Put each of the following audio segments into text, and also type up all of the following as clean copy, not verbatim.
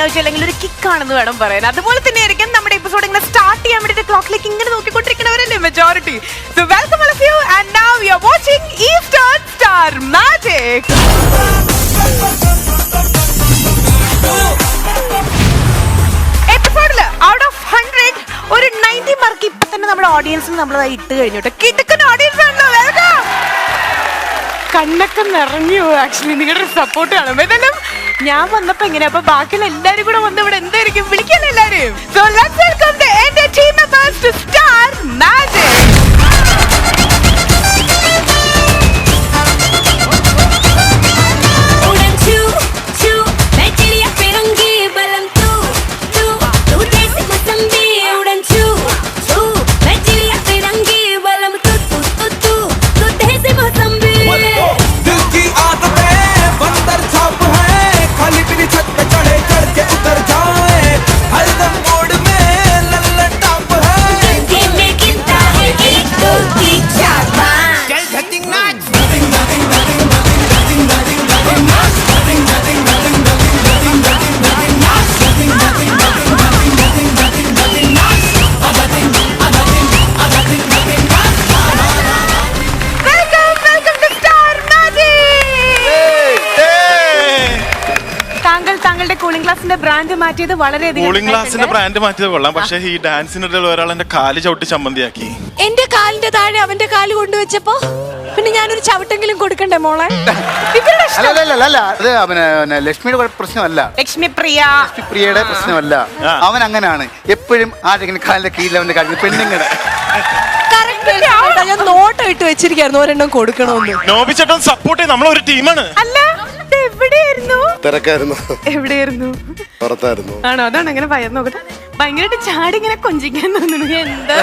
Energy അല്ലെങ്കിൽ ഒരു kick ആണെന്ന് വേണം പറയാൻ. അതുപോലെ തന്നെ ആയിരിക്കും നമ്മുടെ എപ്പിസോഡ് ഇങ്ങനെ സ്റ്റാർട്ട് ചെയ്യാൻ വേണ്ടിയിട്ട് ക്ലോക്കിലേക്ക് ഇങ്ങനെ നോക്കിക്കൊണ്ടിരിക്കുന്നവരല്ലേ majority. So welcome all of you and now you are watching Eastern Star Magic. എപ്പിസോഡിൽ ഔട്ട് ഓഫ് 100 ഒരു 90 മാർക്ക് ഇപ്പൊ തന്നെ നമ്മുടെ ഓഡിയൻസിന് നമ്മൾ ഇട്ട് കഴിഞ്ഞു. കിടക്കുന്ന ഓഡിയൻസ് ആണല്ലോ. വെൽക്കം. കണ്ണൊക്കെ നിറഞ്ഞു ആക്ച്വലി നിങ്ങളുടെ സപ്പോർട്ട് കാണുമ്പോ. ഏതായാലും ഞാൻ വന്നപ്പോ എങ്ങനെയാ അപ്പൊ ബാക്കിയുള്ള എല്ലാരും കൂടെ വന്ന് ഇവിടെ എന്തായിരിക്കും വിളിക്കാൻ എല്ലാരും. സോ ലെറ്റ്സ് വെൽക്കം ദി എന്റെ team members to star magic. Brand മാറ്റിയത് വളരെയധികം കൂളിംഗ് ഗ്ലാസിന്റെ ബ്രാൻഡ് മാറ്റിയത് കൊള്ളാം. പക്ഷെ ഈ ഡാൻസിനിടയിൽ ഒരാൾ എന്റെ കാല് ചവിട്ടി ചമ്മന്തിയാക്കി. എന്റെ കാലിന്റെ താഴെ അവന്റെ കാല് കൊണ്ടുവച്ചപ്പോ പിന്നെ ഞാനൊരു ചവിട്ടെങ്കിലും കൊടുക്കണ്ടേ മോളെ? അത് ലക്ഷ്മിയുടെ പ്രശ്നമല്ല, ലക്ഷ്മിപ്രിയയുടെ പ്രശ്നമല്ല. അവൻ അങ്ങനെയാണ് എപ്പോഴും ആരെങ്കിലും കാലിന്റെ കീഴിൽ അവന്റെ കാലിൽ പെണ്ണുങ്ങളുടെ ഞാൻ നോട്ടം ഇട്ട് വെച്ചിരിക്കായിരുന്നു ഒരെണ്ണം കൊടുക്കണമെന്ന്. നോബി ചേട്ടൻ സപ്പോർട്ട് ചെയ്ത് നമ്മളൊരു ടീമാണ്. അല്ല എവിടെയായിരുന്നു? എവിടെയായിരുന്നു? പുറത്തായിരുന്നു. ആണോ? അതാണ് അങ്ങനെ ഭയം. നോക്കട്ടെ, ഭയങ്കരമായിട്ട് ചാടി ഇങ്ങനെ കൊഞ്ചിക്കാൻ തോന്നുന്നു. എന്താ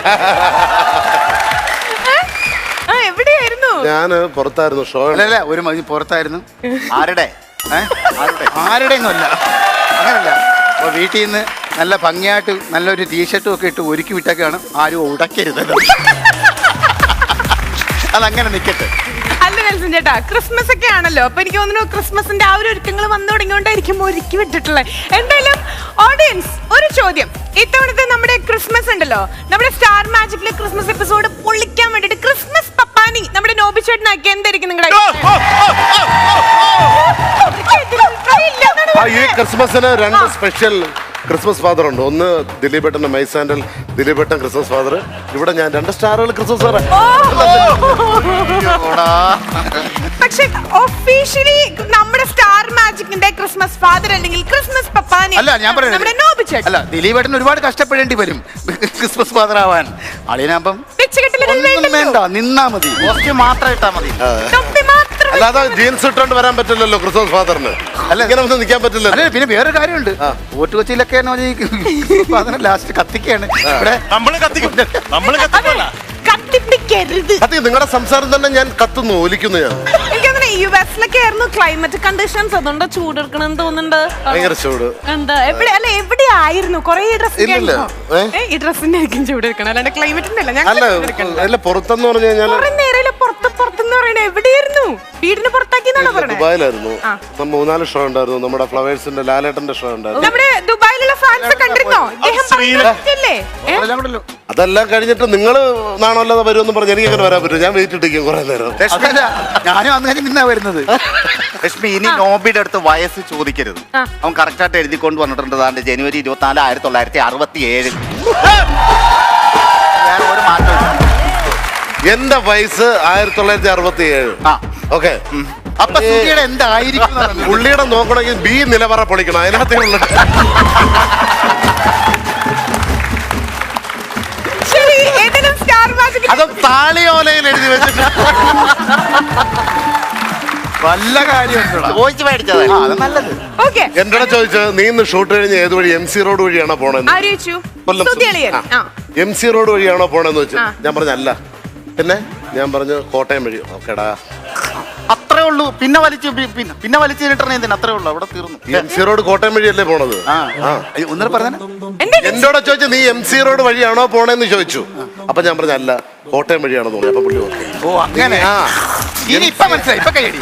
എവിടെയായിരുന്നു? ഞാന് പുറത്തായിരുന്നു. ഷോ അല്ല ഒരു മതി പുറത്തായിരുന്നു. ആരുടെ ഒന്നുമല്ല, അങ്ങനല്ല. അപ്പൊ വീട്ടിൽ നിന്ന് നല്ല ഭംഗിയായിട്ട് നല്ലൊരു ടീഷർട്ടും ഒക്കെ ഇട്ട് ഒരുക്കി വിട്ടൊക്കെയാണ്. ആരും ഉടക്കരുതല്ലോ, അതങ്ങനെ നിക്കട്ടെ. അല്ല നെൽസൺ ചേട്ടാ, ക്രിസ്മസ് ഒക്കെ ആണല്ലോ. അപ്പൊ എനിക്ക് തോന്നുന്നു ക്രിസ്മസിന്റെ ആ ഒരു ഒരുക്കങ്ങൾ വന്നു തുടങ്ങിയോണ്ടായിരിക്കും ഒരുക്കി വിട്ടിട്ടുള്ളത്. എന്തായാലും ഓഡിയൻസ് ഒരു ചോദ്യം. ഇത്തവണത്തെ നമ്മുടെ ക്രിസ്മസ് ഉണ്ടല്ലോ, നമ്മുടെ സ്റ്റാർ മാജിക്കിലെ ക്രിസ്മസ് എപ്പിസോഡ് പൊളിക്കാൻ വേണ്ടിട്ട് ക്രിസ്മസ് പപ്പാനി നമ്മുടെ നോബി ചേട്ടനാക്കി എന്തായിരിക്കും നിങ്ങളുടെ ഈ ക്രിസ്മസിന് രണ്ട് സ്പെഷ്യൽ ക്രിസ്മസ് ഫാദർ ഉണ്ട്. ഒന്ന് ദിലീപേട്ടന്റെ മൈ സാൻഡൽ ദിലീപേട്ടൻ ക്രിസ്മസ് ഫാദർ. ഇവിടെ ഞാൻ 2 സ്റ്റാറുകൾ ക്രിസ്മസ് ഫാദർ. പക്ഷെ ഒഫീഷ്യലി നമ്മുടെ സ്റ്റാർ മാജിക്കിന്റെ ക്രിസ്മസ് ഫാദർ അല്ലെങ്കിൽ ക്രിസ്മസ് പപ്പാനി അല്ല, ഞാൻ പറയുന്നത് അല്ല, ദിലീപേട്ടൻ ഒരുപാട് കഷ്ടപ്പെടേണ്ടി വരും ക്രിസ്മസ് ഫാദർ ആവാൻ. അളിയനാകുമ്പം വേണ്ട, നിന്നാ മതി, മാത്രം ഇട്ടാ മതി. അല്ലാതെ ജീൻസ് ഇട്ടോണ്ട് വരാൻ പറ്റില്ലല്ലോ ക്രിസ്മസ് ഫാദറിന്. അല്ല, ഇങ്ങനെ ഒന്നും നിൽക്കാൻ പറ്റില്ല. അല്ലെ, പിന്നെ വേറെ കാര്യമുണ്ട്. വോട്ട് കൊച്ചിയിലൊക്കെ ലാസ്റ്റ് കത്തിക്കാണ്. നിങ്ങളുടെ സംസാരം തന്നെ ഞാൻ കത്തുന്നു, ഒലിക്കുന്നു. ഞാൻ യുഎസിലൊക്കെ ആയിരുന്നു ക്ലൈമറ്റ് കണ്ടീഷൻസ്, അതുകൊണ്ട് ചൂടെടുക്കണമെന്ന് തോന്നുന്നുണ്ട്. ഭയങ്കര ചൂട്. എന്താ എവിടെയായിരുന്നു? കൊറേ ഡ്രസ് ഈ ഡ്രസ്സിന്റെ ആയിരിക്കും ചൂടെടുക്കണം, അല്ലാണ്ട് ക്ലൈമറ്റിന്റെ അല്ല. പുറത്തെന്ന് പറഞ്ഞു കഴിഞ്ഞാൽ പുറത്തെന്ന് പറയണ എവിടെയായിരുന്നു? വീടിന് പുറത്താക്കിയെന്നാണോ പറഞ്ഞത്? ദുബായിലായിരുന്നു. 3-4 ഷോ ഉണ്ടായിരുന്നു. നമ്മുടെ ഫ്ലവേഴ്സിന്റെ ലാലേട്ടന്റെ ഷോ ഉണ്ടായിരുന്നു. നമ്മുടെ ദുബായിലുള്ള ഫാൻസ് കണ്ടിരുന്നോ? അതെല്ലാം കഴിഞ്ഞിട്ട് നിങ്ങള് നാണല്ലാതെ വരുമെന്ന് പറഞ്ഞ് എനിക്ക് അങ്ങനെ വരാൻ പറ്റും. ഞാൻ വെയിറ്റ് ഇട്ടിരിക്കും കുറെ നേരം. ഞാനും അങ്ങനെ നിന്നാ വരുന്നത്. ലക്ഷ്മി, ഇനി നോബിയുടെ അടുത്ത് വയസ്സ് ചോദിക്കരുത്. അവൻ കറക്റ്റായിട്ട് എഴുതി കൊണ്ട് വന്നിട്ടുണ്ട്. ജനുവരി 24, 1967. ഒരു മാറ്റം. എന്റെ വയസ്സ് 1967. ഓക്കെ. അപ്പൊ എന്തായിരിക്കും പുള്ളിയുടെ നോക്കണമെങ്കിൽ ബി നിലവറ പൊളിക്കണം. അതിനകത്തുള്ള അതും താളിയോലയിൽ എഴുതി വെച്ചിട്ട് വല്ല കാര്യം നല്ലത്. എന്നോട് ചോദിച്ചത്, നീ ഇന്ന് ഷൂട്ട് കഴിഞ്ഞ് ഏത് വഴി MC റോഡ് വഴിയാണോ പോണെന്ന്? MC റോഡ് വഴിയാണോ പോണെന്ന് വെച്ചു. ഞാൻ പറഞ്ഞു അല്ല. പിന്നെ ഞാൻ പറഞ്ഞു കോട്ടയം വഴി. ഓക്കേടാ, അത്രേ ഉള്ളൂ. പിന്നെ വലിച്ചിട്ടേ അത്രേ ഉള്ളൂ, അവിടെ തീർന്നു. MC റോഡ് കോട്ടയം വഴിയല്ലേ പോണത്? ഒന്നും പറഞ്ഞ എന്നോട് ചോദിച്ചു, നീ MC റോഡ് വഴിയാണോ പോണെന്ന് ചോദിച്ചു. അപ്പൊ ഞാൻ പറഞ്ഞു അല്ല, കോട്ടയം വഴിയാണോ തോന്നി. അപ്പൊ പുള്ളി ഓ അങ്ങനെ. ഇനി ഇപ്പൊ മനസ്സിലായി, ഇപ്പൊ കൈയടി.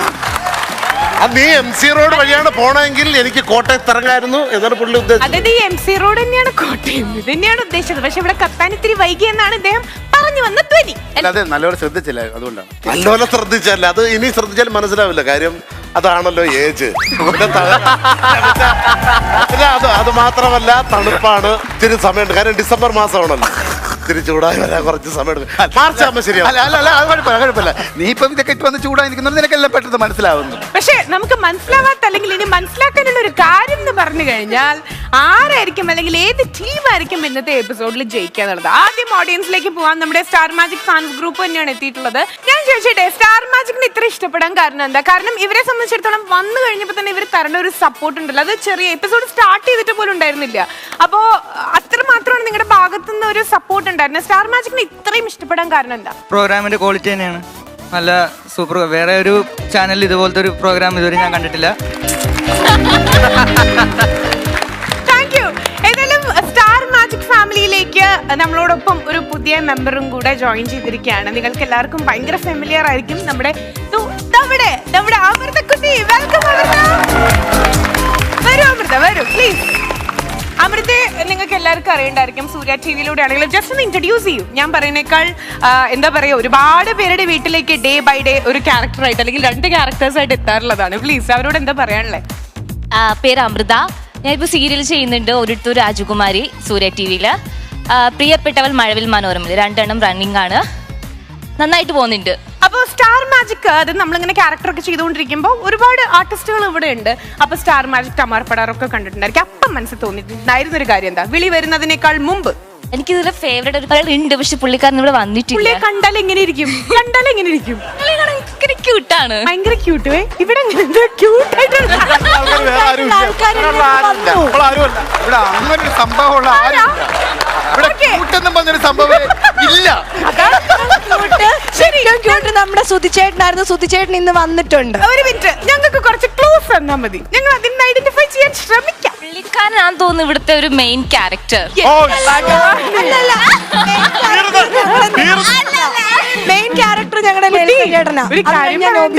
നീ MC റോഡ് വഴിയാണ് പോണെങ്കിൽ എനിക്ക് കോട്ടയത്ത് ഇറങ്ങായിരുന്നു എന്നാണ് പുള്ളി ഉദ്ദേശിച്ചത്. അതായത് ഈ MC റോഡ് തന്നെയാണ് കോട്ടയം, ഇത് തന്നെയാണ് ഉദ്ദേശിച്ചത്. പക്ഷെ ഇവിടെ കത്താൻ ഇത്തിരി വൈകി എന്നാണ് ഇദ്ദേഹം പറഞ്ഞു വന്ന ധ്വനി. അതെ, നല്ലപോലെ ശ്രദ്ധിച്ചില്ല, അതുകൊണ്ടാണ്. നല്ലപോലെ ശ്രദ്ധിച്ചല്ല, അത് ഇനി ശ്രദ്ധിച്ചാൽ മനസ്സിലാവില്ല. കാര്യം അതാണല്ലോ ഏജ്. അത് മാത്രമല്ല, തണുപ്പാണ്, ഇത്തിരി സമയമുണ്ട്. കാര്യം ഡിസംബർ മാസമാണല്ലോ, ഇത്തിരി ചൂടായി വരാൻ കുറച്ച് സമയം. മാർച്ച് ആകുമ്പോൾ ശരിയാവും. അല്ല, അത് കുഴപ്പമില്ല. നീ ഇപ്പൊ ഇതൊക്കെ ഇട്ട് വന്ന് ചൂടായി നിൽക്കുന്നത് നിനക്കെല്ലാം പെട്ടെന്ന് മനസ്സിലാവുന്നു. പക്ഷെ നമുക്ക് മനസ്സിലാവാത്ത അല്ലെങ്കിൽ ഇനി മനസ്സിലാക്കാനുള്ള ഒരു കാര്യം എന്ന് പറഞ്ഞു കഴിഞ്ഞാൽ ആരായിരിക്കും അല്ലെങ്കിൽ ഏത് ടീമായിരിക്കും ഇന്നത്തെ എപ്പിസോഡിൽ ജയിക്കുക എന്നുള്ളത്. ആദ്യം ഓഡിയൻസിലേക്ക് പോകാൻ നമ്മുടെ സ്റ്റാർ മാജിക് ഫാൻസ് ഗ്രൂപ്പ് തന്നെയാണ് എത്തിയിട്ടുള്ളത്. ഞാൻ ചോദിച്ചേ, സ്റ്റാർ മാജിക്കിന് ഇത്ര ഇഷ്ടപ്പെടാൻ കാരണം എന്താ? കാരണം ഇവരെ സംബന്ധിച്ചിടത്തോളം വന്നു കഴിഞ്ഞപ്പോൾ തന്നെ ഇവർ തരുന്ന ഒരു സപ്പോർട്ട് ഉണ്ടല്ലോ, അത് ചെറിയ എപ്പിസോഡ് സ്റ്റാർട്ട് ചെയ്തിട്ട് പോലും ഉണ്ടായിരുന്നില്ല. അപ്പോ അത്രമാത്രമാണ് നിങ്ങളുടെ ഭാഗത്തു നിന്ന് ഒരു സപ്പോർട്ട് ഉണ്ടായിരുന്നത്. സ്റ്റാർ മാജിക്കിന് ഇത്രയും ഇഷ്ടപ്പെടാൻ കാരണം എന്താ? പ്രോഗ്രാമിന്റെ ക്വാളിറ്റി തന്നെയാണ്, നല്ല സൂപ്പർ. വേറെ ഒരു ചാനലിൽ ഇതുപോലത്തെ ഒരു പ്രോഗ്രാം ഇതുവരെ ഞാൻ കണ്ടിട്ടില്ല. Thank you. ഏതായാലും സ്റ്റാർ മാജിക് ഫാമിലിയിലേക്ക് നമ്മളോടൊപ്പം ഒരു പുതിയ മെമ്പറും കൂടെ ജോയിൻ ചെയ്തിരിക്കുകയാണ്. നിങ്ങൾക്ക് എല്ലാവർക്കും ഭയങ്കര ഫെമിലിയർ ആയിരിക്കും. നമ്മുടെ അമൃതക്കുട്ടി. വെൽക്കം അമൃത. വരൂ അമൃത, വരൂ പ്ലീസ്. അമൃതയെ നിങ്ങൾക്ക് എല്ലാവർക്കും അറിയണ്ടായിരിക്കും, സൂര്യ ടിവിയിലൂടെ ആണെങ്കിലും. ജസ്റ്റ് ഒന്ന് ഇൻട്രൊഡ്യൂസ് ചെയ്യൂ. ഞാൻ പറയുന്നേക്കാൾ എന്താ പറയുക, ഒരുപാട് പേരുടെ വീട്ടിലേക്ക് ഡേ ബൈ ഡേ ഒരു ക്യാരക്ടറായിട്ട് അല്ലെങ്കിൽ 2 ക്യാരക്ടേഴ്സായിട്ട് എത്താറുള്ളതാണ്. പ്ലീസ് അവരോട് എന്താ പറയാനുള്ളത്? പേര് അമൃത. ഞാനിപ്പോൾ സീരിയൽ ചെയ്യുന്നുണ്ട്, ഒരിടത്തൂർ രാജകുമാരി സൂര്യ ടിവിയിൽ. പ്രിയപ്പെട്ടവൾ മഴവിൽ മനോരമയിൽ 2 എണ്ണം റണ്ണിങ് ആണ്, നന്നായിട്ട് പോകുന്നുണ്ട്. അപ്പോൾ സ്റ്റാർ മാജിക് അത് നമ്മളിങ്ങനെ ക്യാരക്ടറൊക്കെ ചെയ്തുകൊണ്ടിരിക്കുമ്പോൾ ഒരുപാട് ആർട്ടിസ്റ്റുകൾ ഇവിടെ ഉണ്ട്. അപ്പൊ സ്റ്റാർ മാജിക് ടമാർ പടാറൊക്കെ കണ്ടിട്ടുണ്ടായിരിക്കും. അപ്പം മനസ്സിൽ തോന്നിയിട്ടുണ്ടായിരുന്ന ഒരു കാര്യം എന്താ? വിളി വരുന്നതിനേക്കാൾ മുമ്പ് എനിക്ക് ഇതിലെ ഫേവറേറ്റ് ഒരു കളർ ഉണ്ട്, പക്ഷെ പുള്ളിക്കാരൻ ഇവിടെ വന്നിട്ടില്ല. പുള്ളിയെ കണ്ടാൽ എങ്ങനെ ഇരിക്കും? ക്യൂട്ടാണ്, ഭയങ്കര ക്യൂട്ട്. ഇവിടെ ക്യൂട്ടായിട്ട് ഇവിടെ അങ്ങനൊരു സംഭവമുള്ള ആരും ഇവിടെ കൂട്ടെന്നും പറഞ്ഞൊരു സംഭവം ഇല്ല. ശരിക്കും ക്യൂട്ട് നമ്മുടെ സുധിച്ചേട്ടനായിരുന്നു. സുധിച്ചേട്ടൻ ഇന്ന് വന്നിട്ടുണ്ട്. ഒരു മിനിറ്റ്, ഞങ്ങൾക്ക് കുറച്ച് ക്ലൂസ് തന്നാൽ മതി, ഞങ്ങൾ അതിന് ഐഡന്റിഫൈ ചെയ്യാൻ ശ്രമിക്കാം. പുള്ളിക്കാരനാന്ന് തോന്നുന്നു ഇവിടുത്തെ ഒരു മെയിൻ ക്യാരക്ടർ. മെയിൻ ക്യാരക്ടർ ഞങ്ങളുടെ ചേട്ടനാ. ഒരു കാര്യം പറയാം,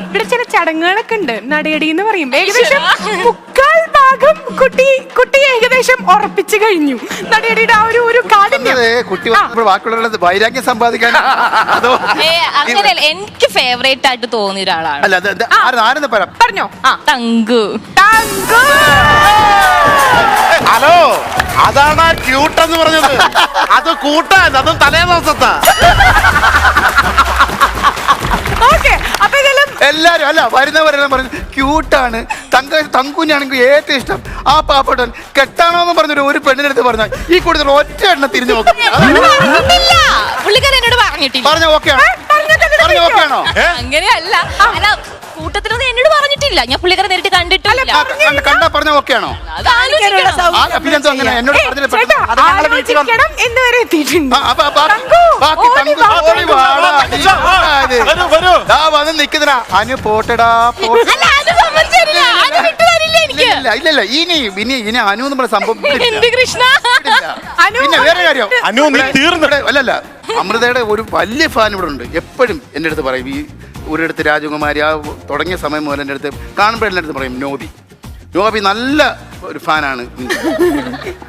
ഇവിടെ ചില ചടങ്ങുകളൊക്കെ ഉണ്ട്. നടയടി എന്ന് പറയും. ഏകദേശം 3/4 ഭാഗം കുട്ടി ഏകദേശം ഉറപ്പിച്ചു കഴിഞ്ഞു. നടയടിയുടെ ആ ഒരു കാഠിന്യം. കുട്ടി ബാക്കിയുള്ളവരുടെ വൈരാഗ്യം സമ്പാദിക്കാൻ അതോ അങ്ങനെയല്ല, എനിക്ക് ഫേവറേറ്റ് ആയിട്ട് തോന്നിയ ഒരാളാണ്. അല്ല, ആരെന്ന് പറയാം, പറഞ്ഞോ. തങ്കു. ഹലോ, അതാണ് ക്യൂട്ടെന്ന് പറഞ്ഞത്. അത് കൂട്ടാൻ, അതും തലേ ദിവസത്താ. അപ്പൊ ഇതെല്ലാം എല്ലാരും അല്ല വരുന്നവരെല്ലാം പറഞ്ഞു ക്യൂട്ടാണ്. തങ്കുഞ്ഞാണെങ്കിൽ ഏറ്റവും ഇഷ്ടം. ആ പാപ്പട്ടൻ കെട്ടാണോന്ന് പറഞ്ഞൊരു ഒരു പെണ്ണിനടുത്ത് പറഞ്ഞാൽ ഈ കൂടുതൽ ഒറ്റ എണ്ണ തിരിഞ്ഞു നോക്കും. പുള്ളിക്കാരൻ എന്നോട് പറഞ്ഞിട്ടില്ല. പറഞ്ഞ ഓക്കെയാണോ? പറഞ്ഞ ഓക്കെയാണോ? അങ്ങനെയല്ല, അല്ല കൂട്ടത്തിലൊന്നും എന്നോട് പറഞ്ഞിട്ടില്ല. ഞാൻ പുള്ളിക്കാരെ നേരിട്ട് കണ്ടിട്ടില്ല. കണ്ടാ പറഞ്ഞ ഓക്കെയാണോ? പിന്നെന്തോ അങ്ങനെ എന്നോട് ആലോചിക്കണം എന്നുവരെ എത്തിയിട്ടുണ്ട്. വന്ന് നിക്കുന്നതാ അനു പോട്ടടാ. ഇല്ല ഇനി അനു എന്ന് പറഞ്ഞ സംഭവം. പിന്നെ വേറെ കാര്യം, അല്ലല്ല, അമൃതയുടെ ഒരു വലിയ ഫാൻ ഇവിടെ ഉണ്ട്. എപ്പോഴും എൻ്റെ അടുത്ത് പറയും, ഈ ഒരിടത്ത് രാജകുമാരി ആ തുടങ്ങിയ സമയം മുതൽ എൻ്റെ അടുത്ത് കാണുമ്പോൾ എൻ്റെ അടുത്ത് പറയും നോബി നല്ല ഒരു ഫാനാണ്.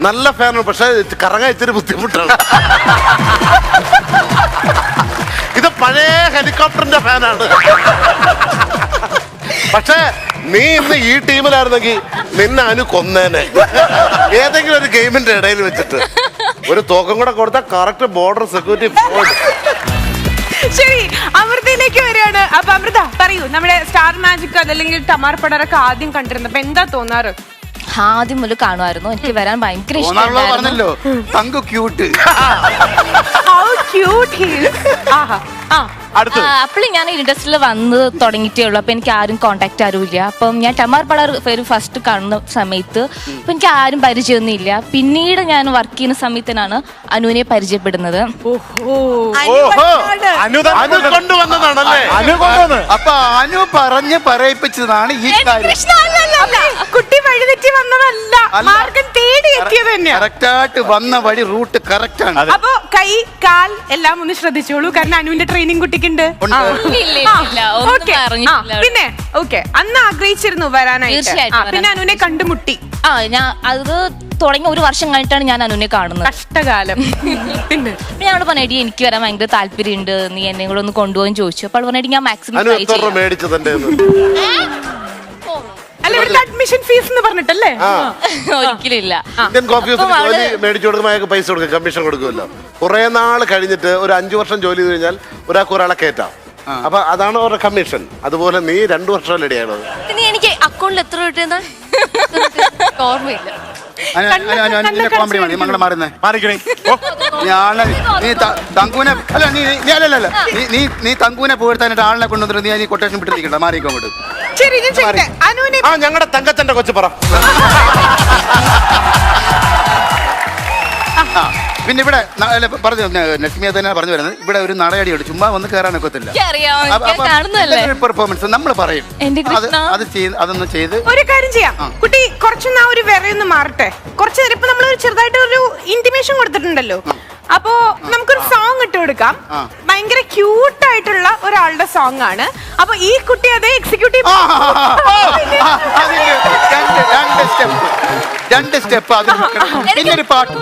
നല്ല ഫാനാണ്, പക്ഷെ കറങ്ങാൻ ഇത്തിരി ബുദ്ധിമുട്ടാണ്. ഇത് പഴയ ഹെലികോപ്റ്ററിന്റെ ഫാനാണ്. പക്ഷെ നീ ഇന്ന് ഈ ടീമിലായിരുന്നെങ്കിൽ നിന്നെ അനു കൊന്നേനെ. ഏതെങ്കിലും ഒരു ഗെയിമിന്റെ ഇടയിൽ വെച്ചിട്ട് ഒരു തോക്കം കൂടെ കൊടുത്താൽ കറക്റ്റ് ബോർഡർ സെക്യൂരിറ്റി. ശരി, അമൃതയിലേക്ക് വരികയാണ്. അപ്പൊ അമൃത പറയൂ, നമ്മുടെ സ്റ്റാർ മാജിക് അതല്ലെങ്കിൽ ടമാർ പടറൊക്കെ ആദ്യം കണ്ടിരുന്നപ്പോ എന്താ തോന്നാറ്? ആദ്യം മുതൽ കാണുമായിരുന്നു. എനിക്ക് വരാൻ ഭയങ്കര പറഞ്ഞല്ലോ തങ്കു ക്യൂട്ട്. അപ്പോൾ ഞാൻ ഇൻഡസ്ട്രിയിൽ വന്ന് തുടങ്ങിയിട്ടേ ഉള്ളൂ. അപ്പൊ എനിക്ക് ആരും കോണ്ടാക്ട് ആരുമില്ല. അപ്പം ഞാൻ ടമാർ പടർ ഫസ്റ്റ് കാണുന്ന സമയത്ത് അപ്പൊ എനിക്ക് ആരും പരിചയമൊന്നും ഇല്ല. പിന്നീട് ഞാൻ വർക്ക് ചെയ്യുന്ന സമയത്തിനാണ് അനുവിനെ പരിചയപ്പെടുന്നത്. കൊണ്ടുവന്നതാണല്ലേ? അപ്പൊ അനു പറഞ്ഞ് പറയിപ്പിച്ചതാണ് ഈ കാര്യം. അല്ല, കുട്ടി വഴിതെറ്റി വന്നതല്ല, മാർഗം തേടി എത്തിയത് തന്നെയാ. കറക്റ്റായിട്ട് വന്ന വഴി റൂട്ട് കറക്റ്റ് ആണ്. അപ്പൊ കൈ കാൽ എല്ലാം ഒന്ന് ശ്രദ്ധിച്ചോളൂ, കാരണം അനുവിന്റെ ട്രെയിനിങ് കുട്ടിക്കുണ്ട്. ഇല്ല, ഇല്ല, ഒന്നും Okay. അറിഞ്ഞിട്ടില്ല. പിന്നെ ഓക്കെ, അന്ന് ആഗ്രഹിച്ചിരുന്നു വരാനായിട്ട്. തീർച്ചയായിട്ടും പിന്നെ അനുവിനെ കണ്ടുമുട്ടി. ഞാൻ അത് തുടങ്ങി 1 വർഷം കഴിഞ്ഞിട്ടാണ് ഞാൻ അനുവിനെ കാണുന്നത്. കഷ്ടകാലം. പിന്നെ പിന്നെ ഞങ്ങൾ പറഞ്ഞി എനിക്ക് വരാൻ ഭയങ്കര താല്പര്യമുണ്ട്, നീ എന്നെ കൂടെ ഒന്ന് കൊണ്ടുപോകാൻ ചോദിച്ചു. അപ്പോൾ പറഞ്ഞിട്ട് ഞാൻ മാക്സിമം അനു എത്ര രൂപ മേടിച്ചത് എന്റെ അല്ല, ഇവിടുത്തെ അഡ്മിഷൻ ഫീസ് എന്ന് പറഞ്ഞിട്ടല്ലേ? ഒരിക്കലും ഇല്ല. ഇന്ത്യൻ കോഫി ഹൗസിൽ ജോലി മേടിച്ചു കൊടുക്കുമ്പോൾ അയാൾക്ക് പൈസ കൊടുക്കും, കമ്മീഷൻ കൊടുക്കുമല്ലോ. കുറെ നാൾ കഴിഞ്ഞിട്ട് ഒരു 5 വർഷം ജോലി ചെയ്ത് കഴിഞ്ഞാൽ ഒരാളെ കയറ്റാം. അപ്പൊ അതാണ് അവരുടെ കമ്മീഷൻ. അതുപോലെ നീ 2 വർഷം റെഡിയാണത്. പിന്നെ എനിക്ക് അക്കൗണ്ടിൽ എത്ര കിട്ടിയെന്നാ ഓർമ്മയില്ല. കോമഡി മതി, മങ്ങളെ മാറുന്നേ. മാറിക്കണേ. നീ തങ്കൂനെ അല്ല, നീ തങ്കൂനെ പോയിരുത്താനായിട്ട് ആളിനെ കൊണ്ടുവന്നിട്ട് നീ കൊട്ടേഷൻ വിട്ടിരിക്കണ്ട, മാറിക്കോ അങ്ങോട്ട്. ശരി, ഞാൻ ചോദിക്കട്ടെ, അനുവിനെ ആ ഞങ്ങളുടെ തങ്കച്ചന്റെ കൊച്ചു പറ. പിന്നെ ഇവിടെ പറഞ്ഞു ലക്ഷ്മിയെ തന്നെ പറഞ്ഞു വരുന്നത്, ഇവിടെ ഒരു നടയടിയുണ്ട്, ചുമ്മാ വന്ന് കയറാൻ ഒക്കത്തില്ല. പെർഫോമൻസ് നമ്മൾ പറയും, അതൊന്ന് ചെയ്ത് ഒരു കാര്യം ചെയ്യാം. കുട്ടി കുറച്ചൊന്ന് ആ ഒരു വിറയൊന്ന് മാറട്ടെ. കുറച്ച് നേരം ഇപ്പൊ നമ്മൾ ചെറുതായിട്ട് ഒരു ഇന്റിമേഷൻ കൊടുത്തിട്ടുണ്ടല്ലോ, അപ്പോ നമുക്കൊരു സോങ് ഇട്ട് കൊടുക്കാം. ഭയങ്കര ക്യൂട്ട് ആയിട്ടുള്ള ഒരാളുടെ സോങ് ആണ്. അപ്പൊ ഈ കുട്ടി അതേ എക്സിക്യൂട്ടീവ് 2 സ്റ്റെപ്പ് പിന്നൊരു പാട്ട്.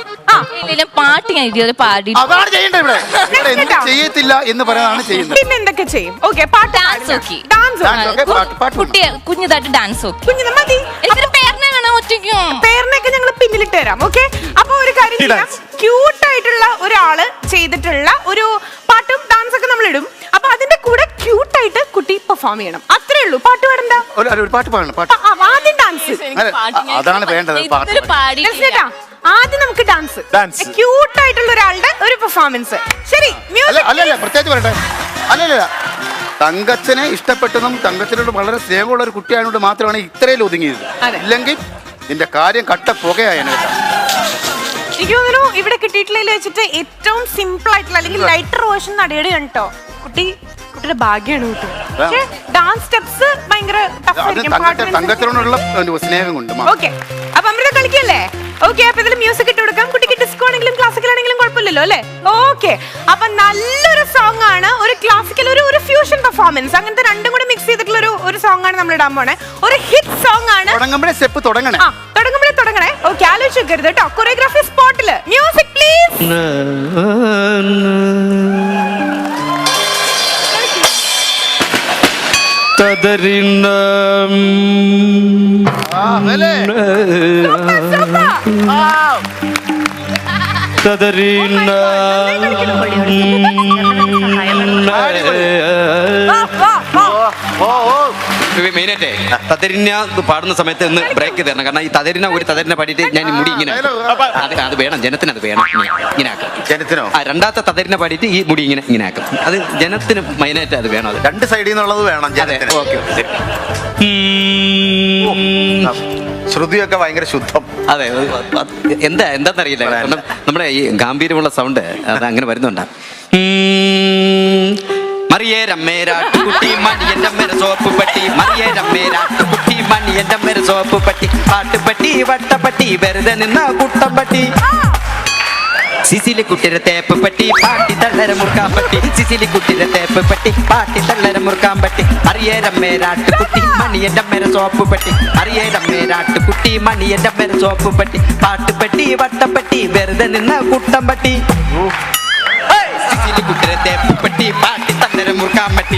പാട്ട് ഞാൻ ഇതുവരെ പാടി. അതാണ് ചെയ്യേണ്ടത്. ഇവിടെ ചെയ്യത്തില്ല എന്ന് പറയാനാണ് ചെയ്യുന്നത്. പിന്നെ എന്തൊക്കെ ചെയ്യും? ഓക്കെ, പാട്ട്, ഡാൻസ് നോക്കി, കുട്ടി കുഞ്ഞതായിട്ട് ഡാൻസ് നോക്കി. കുഞ്ഞിനെ മതി. പേരിനൊക്കെ ഞങ്ങൾ പിന്നിലിട്ട് തരാം. ഓക്കെ, അപ്പൊ ഒരു കാര്യം ചെയ്യാം. ക്യൂട്ട് ആയിട്ടുള്ള ഒരാള് ചെയ്തിട്ടുള്ള ഒരു പാട്ടും ഡാൻസ് ഒക്കെ നമ്മൾ ഇടും. അപ്പൊ അതിന്റെ കൂടെ ക്യൂട്ട് ആയിട്ട് കുട്ടി പെർഫോം ചെയ്യണം. അത്രേ ഉള്ളൂ. പാട്ട് പാടണ്ട, ഒരു പാട്ട് പാടണം. പാട്ട് ആദ്യം ഡാൻസ്. അതാണ് വേണ്ടത്. ആദ്യം നമുക്ക് ഡാൻസ്, ക്യൂട്ട് ആയിട്ടുള്ള ഒരാളുടെ ഒരു പെർഫോമൻസ്. ശരി, അല്ലല്ല, പ്രത്യേകിച്ച് പറയട്ടെ. അല്ലല്ല, തങ്കച്ചനെ ഇഷ്ടപ്പെട്ടതും തങ്കച്ചനോട് വളരെ സ്നേഹമുള്ള ഒരു കുട്ടിയായതുകൊണ്ട് മാത്രമാണ് ഇത്രയും ഒതുങ്ങിയത്. ഇല്ലെങ്കിൽ നിന്റെ കാര്യം കട്ട പുകയായ. എനിക്ക് തോന്നുന്നു ഇവിടെ കിട്ടിയിട്ടുള്ളതിൽ വെച്ചിട്ട് ഏറ്റവും സിമ്പിൾ ആയിട്ടുള്ള അല്ലെങ്കിൽ ലൈറ്റർ വേർഷൻ നടയുടെ കേട്ടോ. കുട്ടിയുടെ ഭാഗ്യമാണ് കുട്ടി. പക്ഷേ ഡാൻസ് സ്റ്റെപ്സ് ഭയങ്കര തങ്കച്ചനോടുള്ള സ്നേഹം കൊണ്ട്. ഓക്കെ, അപ്പൊ അമൃത കളിക്കല്ലേ? ഓക്കെ, അപ്പൊ ഇതിൽ മ്യൂസിക് ഇട്ട് കൊടുക്കാം. കുട്ടിക്ക് ഡിസ്കോ ആണെങ്കിലും ക്ലാസിക്കൽ ആണെങ്കിലും കുഴപ്പമില്ലല്ലോ അല്ലേ? ഓക്കെ, അപ്പൊ നല്ലൊരു സോങ് ആണ്, ഒരു ക്ലാസിക്കൽ ഒരു ഫ്യൂഷൻ പെർഫോമൻസ്, അങ്ങനത്തെ രണ്ടും കൂടി മിക്സ് ചെയ്തിട്ടുള്ള ഒരു സോങ് ആണ് നമ്മൾ ഇടാൻ പോണേ. ഒരു ഹിറ്റ് സോങ് ആണ്. തുടങ്ങുമ്പോഴേ സ്റ്റെപ്പ് തുടങ്ങണേ. തുടങ്ങണേ. ഓക്കെ, ആലോചിച്ച് വെക്കരുത് കേട്ടോ. കൊറിയോഗ്രാഫി സ്പോട്ടില്. Music please. മെയിനായിട്ടേ തതരിന പാടുന്ന സമയത്ത് ഒന്ന് ബ്രേക്ക് ചെയ്ത് തരണം. കാരണം ഈ ഒരു തതരിന പാടിയിട്ട് ഞാൻ ഈ മുടി ഇങ്ങനെ അത് വേണം, ജനത്തിന് അത് വേണം. ഇങ്ങനെ ആക്കും ജനത്തിനോ? രണ്ടാമത്തെ തതരിന പാടിയിട്ട് ഈ മുടി ഇങ്ങനെ ആക്കും. അത് ജനത്തിന് മെയിനായിട്ട് അത് വേണം. അത് 2 സൈഡിൽ നിന്നുള്ളത് വേണം. ഓക്കെ, ശ്രുതിയൊക്കെ ഭയങ്കര ശുദ്ധം. അതെ, എന്താന്നറിയില്ല. കാരണം നമ്മുടെ ഈ ഗാംഭീര്യമുള്ള സൗണ്ട് അത് അങ്ങനെ വരുന്നുണ്ട്. മറിയേരമ്മേരാട്ടുകുട്ടി മണി എൻ്റെ അമ്മേരെ സോപ്പ് പട്ടി, മറിയേരമ്മേരാട്ടുകുട്ടി മണി എൻ്റെ അമ്മേരെ സോപ്പ് പട്ടി, പാട്ടുപട്ടി വട്ടപ്പട്ടി വെറുതെ നിന്ന കുട്ടമ്പട്ടി, സിസിലി കുട്ടിരെ തേപ്പ് പട്ടി പാട്ടി തള്ളര മുറുക്കാൻ പട്ടി, സിസിലി കുട്ടിരെ തേപ്പ് പട്ടി പാട്ടി തള്ളര മുറുക്കാൻ പട്ടി, അറിയേരമ്മേരാട്ടുകുട്ടി മണി എൻ്റെ അമ്മേരെ സോപ്പ് പട്ടി, അറിയേരമ്മേരാട്ടുകുട്ടി മണി എൻ്റെ അമ്മേരെ സോപ്പ് പട്ടി, പാട്ടുപട്ടി വട്ടപ്പട്ടി വെറുതെ നിന്ന കുട്ടമ്പട്ടി, സിസിലി കുട്ടിരെ തേപ്പ് പട്ടി പാട്ടി തള്ളര മുറുക്കാൻ പട്ടി.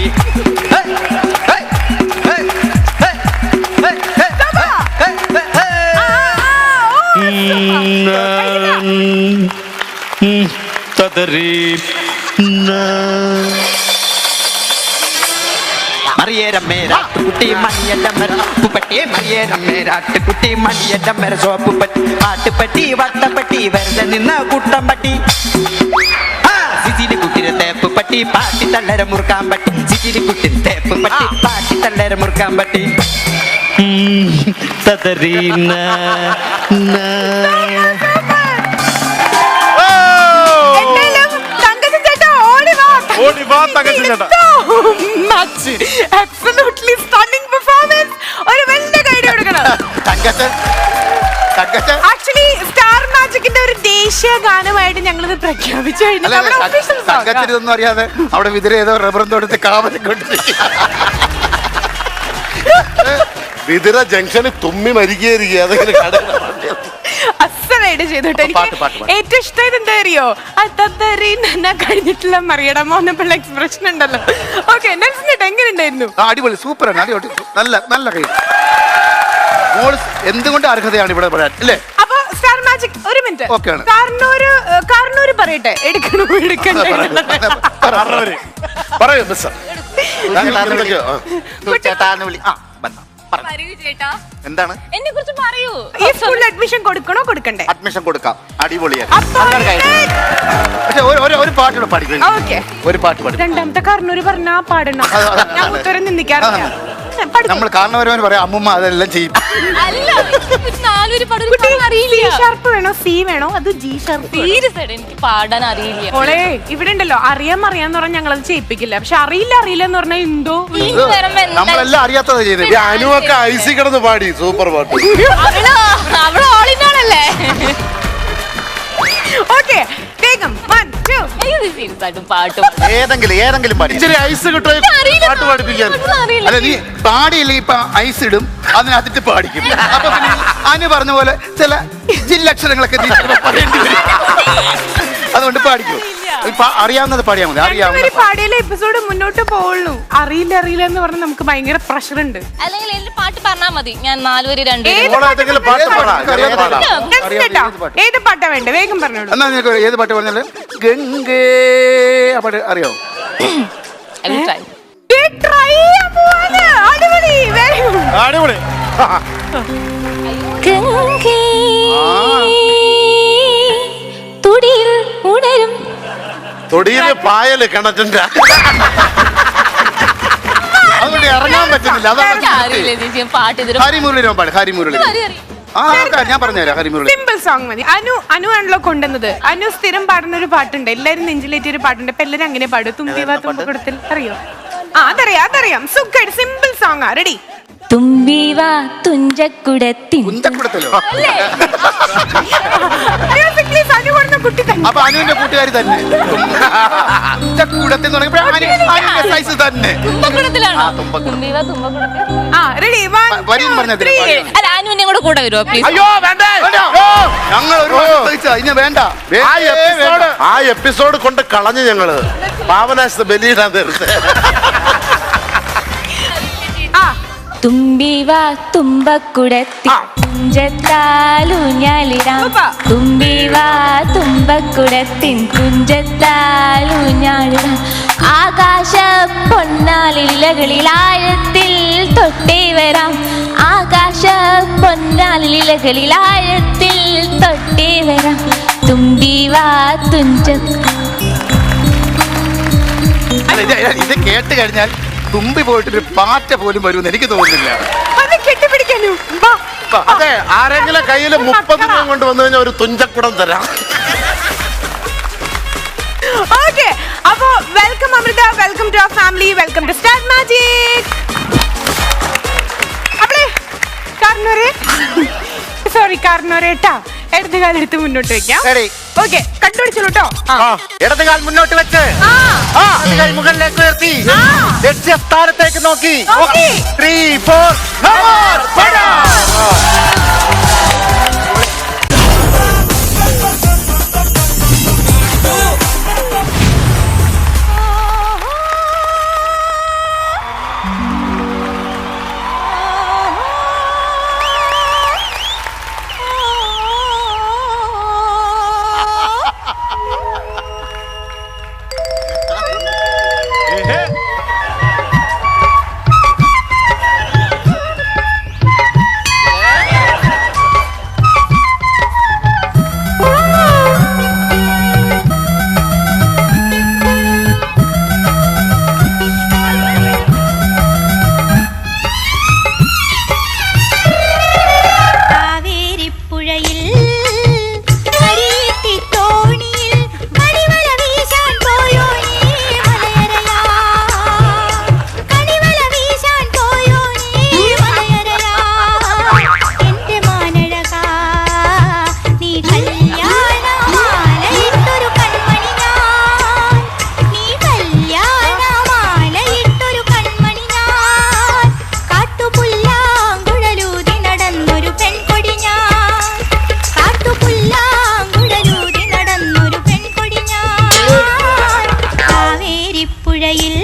മറിയേരമ്മേരാട്ടുകുട്ടി മണിയൻ്റെ മരപ്പുപട്ടി, മറിയേരമ്മേരാട്ടുകുട്ടി മണിയൻ്റെ മര സോപ്പുപട്ടി, പാട്ടുപട്ടി വട്ടപ്പട്ടി വെറുതെ നിന്ന കുട്ടമ്പട്ടി, സിസിലി കുട്ടിരെ തേപ്പ് പട്ടി പാട്ടി തള്ളര മുറുക്കാൻ പട്ടി, സിസിലി കുട്ടിരെ തേപ്പ് പട്ടി പാട്ടി തള്ളര മുറുക്കാൻ പട്ടി. Absolutely stunning performance. ഒരു വലിയ കൈഡി കൊടുക്കണം. ആയിട്ട് ഞങ്ങളിത് പ്രഖ്യാപിച്ചു കഴിഞ്ഞു. അല്ല നമ്മുടെ official song. സംഘത്തിനൊന്നും അറിയാതെ അവിടെ വിതിര ഏതോ റബ്ബറും തോട്ടത്തിൽ കാവലും കൊണ്ടിരിക്കും. വിതിര ജംഗ്ഷനിൽ തുമ്മി മരിക്കുകയായിരിക്കും അതെങ്ങനെ അസലായിട്ട് ചെയ്തിട്ട് എനിക്ക് ഏറ്റവും ഇഷ്ടമായത് എന്താ അറിയോ, കഴിഞ്ഞിട്ടുള്ള മറിയടമോ എന്നുള്ള എക്സ്പ്രഷൻ ഉണ്ടല്ലോ. ഓക്കെ, നെൽസൺ എങ്ങനെ ഉണ്ടായിരുന്നു? അടിപൊളി, സൂപ്പറാണ്, അടിപൊളി, നല്ല നല്ല കൈ. മോൾ എന്തുകൊണ്ട് അർഹതയാണ് ഇവിടെ പറയാൻ അല്ലേ? അപ്പൊ സ്റ്റാർ മാജിക് ഒരു മിനിറ്റ്, ഓക്കെയാണ്. കാർണൂര് പറയട്ടെ, എടുക്കണോ എടുക്കണ്ടേ? പറയൂ മിസ്. എന്താണ് എന്നെ കുറിച്ച് പറയൂ. ഈ സ്കൂളിൽ അഡ്മിഷൻ കൊടുക്കണോ കൊടുക്കണ്ടേ? അഡ്മിഷൻ കൊടുക്കാം, അടിപൊളിയാണ്. പക്ഷെ ഒരു പാട്ടുകൂടെ പാടിക്കും. ഓക്കെ, ഒരു പാട്ട് പാടി. രണ്ടാമത്തെ കാർണൂര് പറഞ്ഞാ പാടണം. ഞാൻ ഉത്തരം നിന്ദിക്കാറില്ല. നമ്മൾ കാരണവരവൻ പറയാം അമ്മുമ്മ അതെല്ലാം ചെയ്യും. അല്ല, നാലുപേര് പാടുന്ന അറിയില്ല. ഷാർപ്പ് വേണോ സി വേണോ അത് ജി ഷാർപ്പ്? സീരിയസ് ആയിട്ട് എനിക്ക് പാടാൻ അറിയില്ല. മോളെ ഇവിടെ ഉണ്ടല്ലോ, അറിയാന്ന് പറഞ്ഞാൽ ഞങ്ങളത് ചെയ്യിപ്പിക്കില്ല. പക്ഷെ അറിയില്ല എന്ന് പറഞ്ഞാൽ എന്തോ നമ്മളെല്ലാം അറിയാത്തത് ചെയ്തത്. അനുവൊക്കെ ഐസി കിടന്ന് പാടി സൂപ്പർ പാട്ട്. അവള് ഓളിനാണല്ലേ. ഓക്കെ, വേഗം 1 2 സീരിയസ് ആയിട്ടും പാട്ടും ഏതെങ്കിലും പാടി. ഇച്ചിരി ഐസ് കിട്ടോ പാട്ട് പാടിപ്പിക്കാൻ. അല്ല നീ പാടിയില്ലെങ്കിൽ ഇപ്പൊ ഐസ് ഇടും, അതിനകത്തിട്ട് പാടിക്കും. അപ്പൊ പിന്നെ അനു പറഞ്ഞ പോലെ ചില ജില്ലക്ഷരങ്ങളൊക്കെ നീ ചിലപ്പോ പറയേണ്ടി വരും. അതുകൊണ്ട് പാടിക്കും. അറിയാവുന്നത് പാടിയാൽ മതി. അറിയാവുന്ന പാടിയാലേ എപ്പിസോഡ് മുന്നോട്ട് പോവുള്ളൂ. അറിയില്ല എന്ന് പറഞ്ഞാൽ നമുക്ക് ഭയങ്കര പ്രഷർ ഉണ്ട്. അല്ലെങ്കിൽ എന്റെ പാട്ട് പറഞ്ഞാൽ മതി, ഞാൻ നാലുപേര് ഏത് പാട്ടാ വേണ്ടേ? വേഗം പറഞ്ഞോളൂ. എന്നാ നിനക്ക് ഏത് പാട്ട് പറഞ്ഞാലും ഗംഗേ ആ പാട്ട് അറിയാവോ? അടിപൊളി, very good. അടിപൊളി. തുടിയിൽ ഉണരും തൊടിയില് പായല് കിണറ്റിന്റെ അതുകൊണ്ട് ഇറങ്ങാൻ പറ്റുന്നില്ല. അറിയില്ല ചേച്ചി പാട്ട് ഇതൊരു ഹരിമുരളി പാട്. ഹരിമുരളി ഞാൻ പറഞ്ഞുതരാം. ഹരിമുരളി സിമ്പിൾ സോങ് മതി. അനു ആണല്ലോ കൊണ്ടുവന്നത്. അനു സ്ഥിരം പാടുന്ന ഒരു പാട്ടുണ്ട്, എല്ലാരും നെഞ്ചിലേറ്റിയ ഒരു പാട്ടുണ്ട്. ഇപ്പൊ എല്ലാരും അങ്ങനെ പാടും. തുമ്പിവാ തുമ്പക്കുടത്തിൽ അറിയോ? അതറിയാം. സുഖായിട്ട് സിമ്പിൾ സോങ്. റെഡി? തുമ്പിവാ തുഞ്ചക്കുടത്തിൻ. കുഞ്ചക്കുടത്തിലോ? കുട്ടി തന്നെ. അപ്പൊ അനുവിന്റെ കൂട്ടുകാരി തന്നെ കുഞ്ചക്കുടത്തിൽ സൈസ് തന്നെ. തുമ്പക്കുടത്തിലാണോ? തുമ്പിവാ തുമ്പക്കുടത്തിൽ. റെഡി? വരിയും പറഞ്ഞത്. അല്ല, അനുവിനെ കൂടെ കൂടെ വരുമോ പ്ലീസ്? അയ്യോ വേണ്ടേ, ഞങ്ങൾ ഒരു ഇനി വേണ്ട. ആ എപ്പിസോഡ് കൊണ്ട് കളഞ്ഞു ഞങ്ങള്. പാവനാശ ബലിയിടാൻ തീർച്ചയായും. തുമ്പിവാ തുമ്പക്കുടത്തി കുഞ്ചത്താലൂഞ്ഞാലിടാം. തുമ്പിവാ തുമ്പക്കുടത്തിൻ കുഞ്ചത്താലൂഞ്ഞാലിടാം. ആകാശ പൊന്നാലിലകളിൽ ആഴത്തിൽ തൊട്ടേ വരാം. ആകാശ പൊന്നാലിലകളിൽ ആഴത്തിൽ തൊട്ടേ വരാം. തുമ്പിവാ തുഞ്ച. ഇത് കേട്ട് കഴിഞ്ഞാൽ തുമ്പി പോയിട്ടൊരു പാറ്റ പോലും വരുമെന്ന് എനിക്ക് തോന്നുന്നില്ല. അതെ, ആരെങ്കിലും കയ്യിൽ 30 രൂപ കൊണ്ട് വന്നു കഴിഞ്ഞാൽ ഒരു തുഞ്ചക്കുടം തരാം. ഓക്കെ, അപ്പോ welcome Amrutha, welcome to our family, welcome to star magic. അപ്പളേ കാർണോരേട്ടാ, ഇടത് കാലെടുത്ത് മുന്നോട്ട് വെക്കാം. ഓക്കെ, കണ്ടുപിടിച്ചോളൂ കേട്ടോ. ഇടത് കാൽ മുന്നോട്ട് വെച്ച് കൈ മുകളിലേക്ക് ഉയർത്തി ലക്ഷ്യസ്ഥാനത്തേക്ക് നോക്കി 3 4 ആ പുഴയിൽ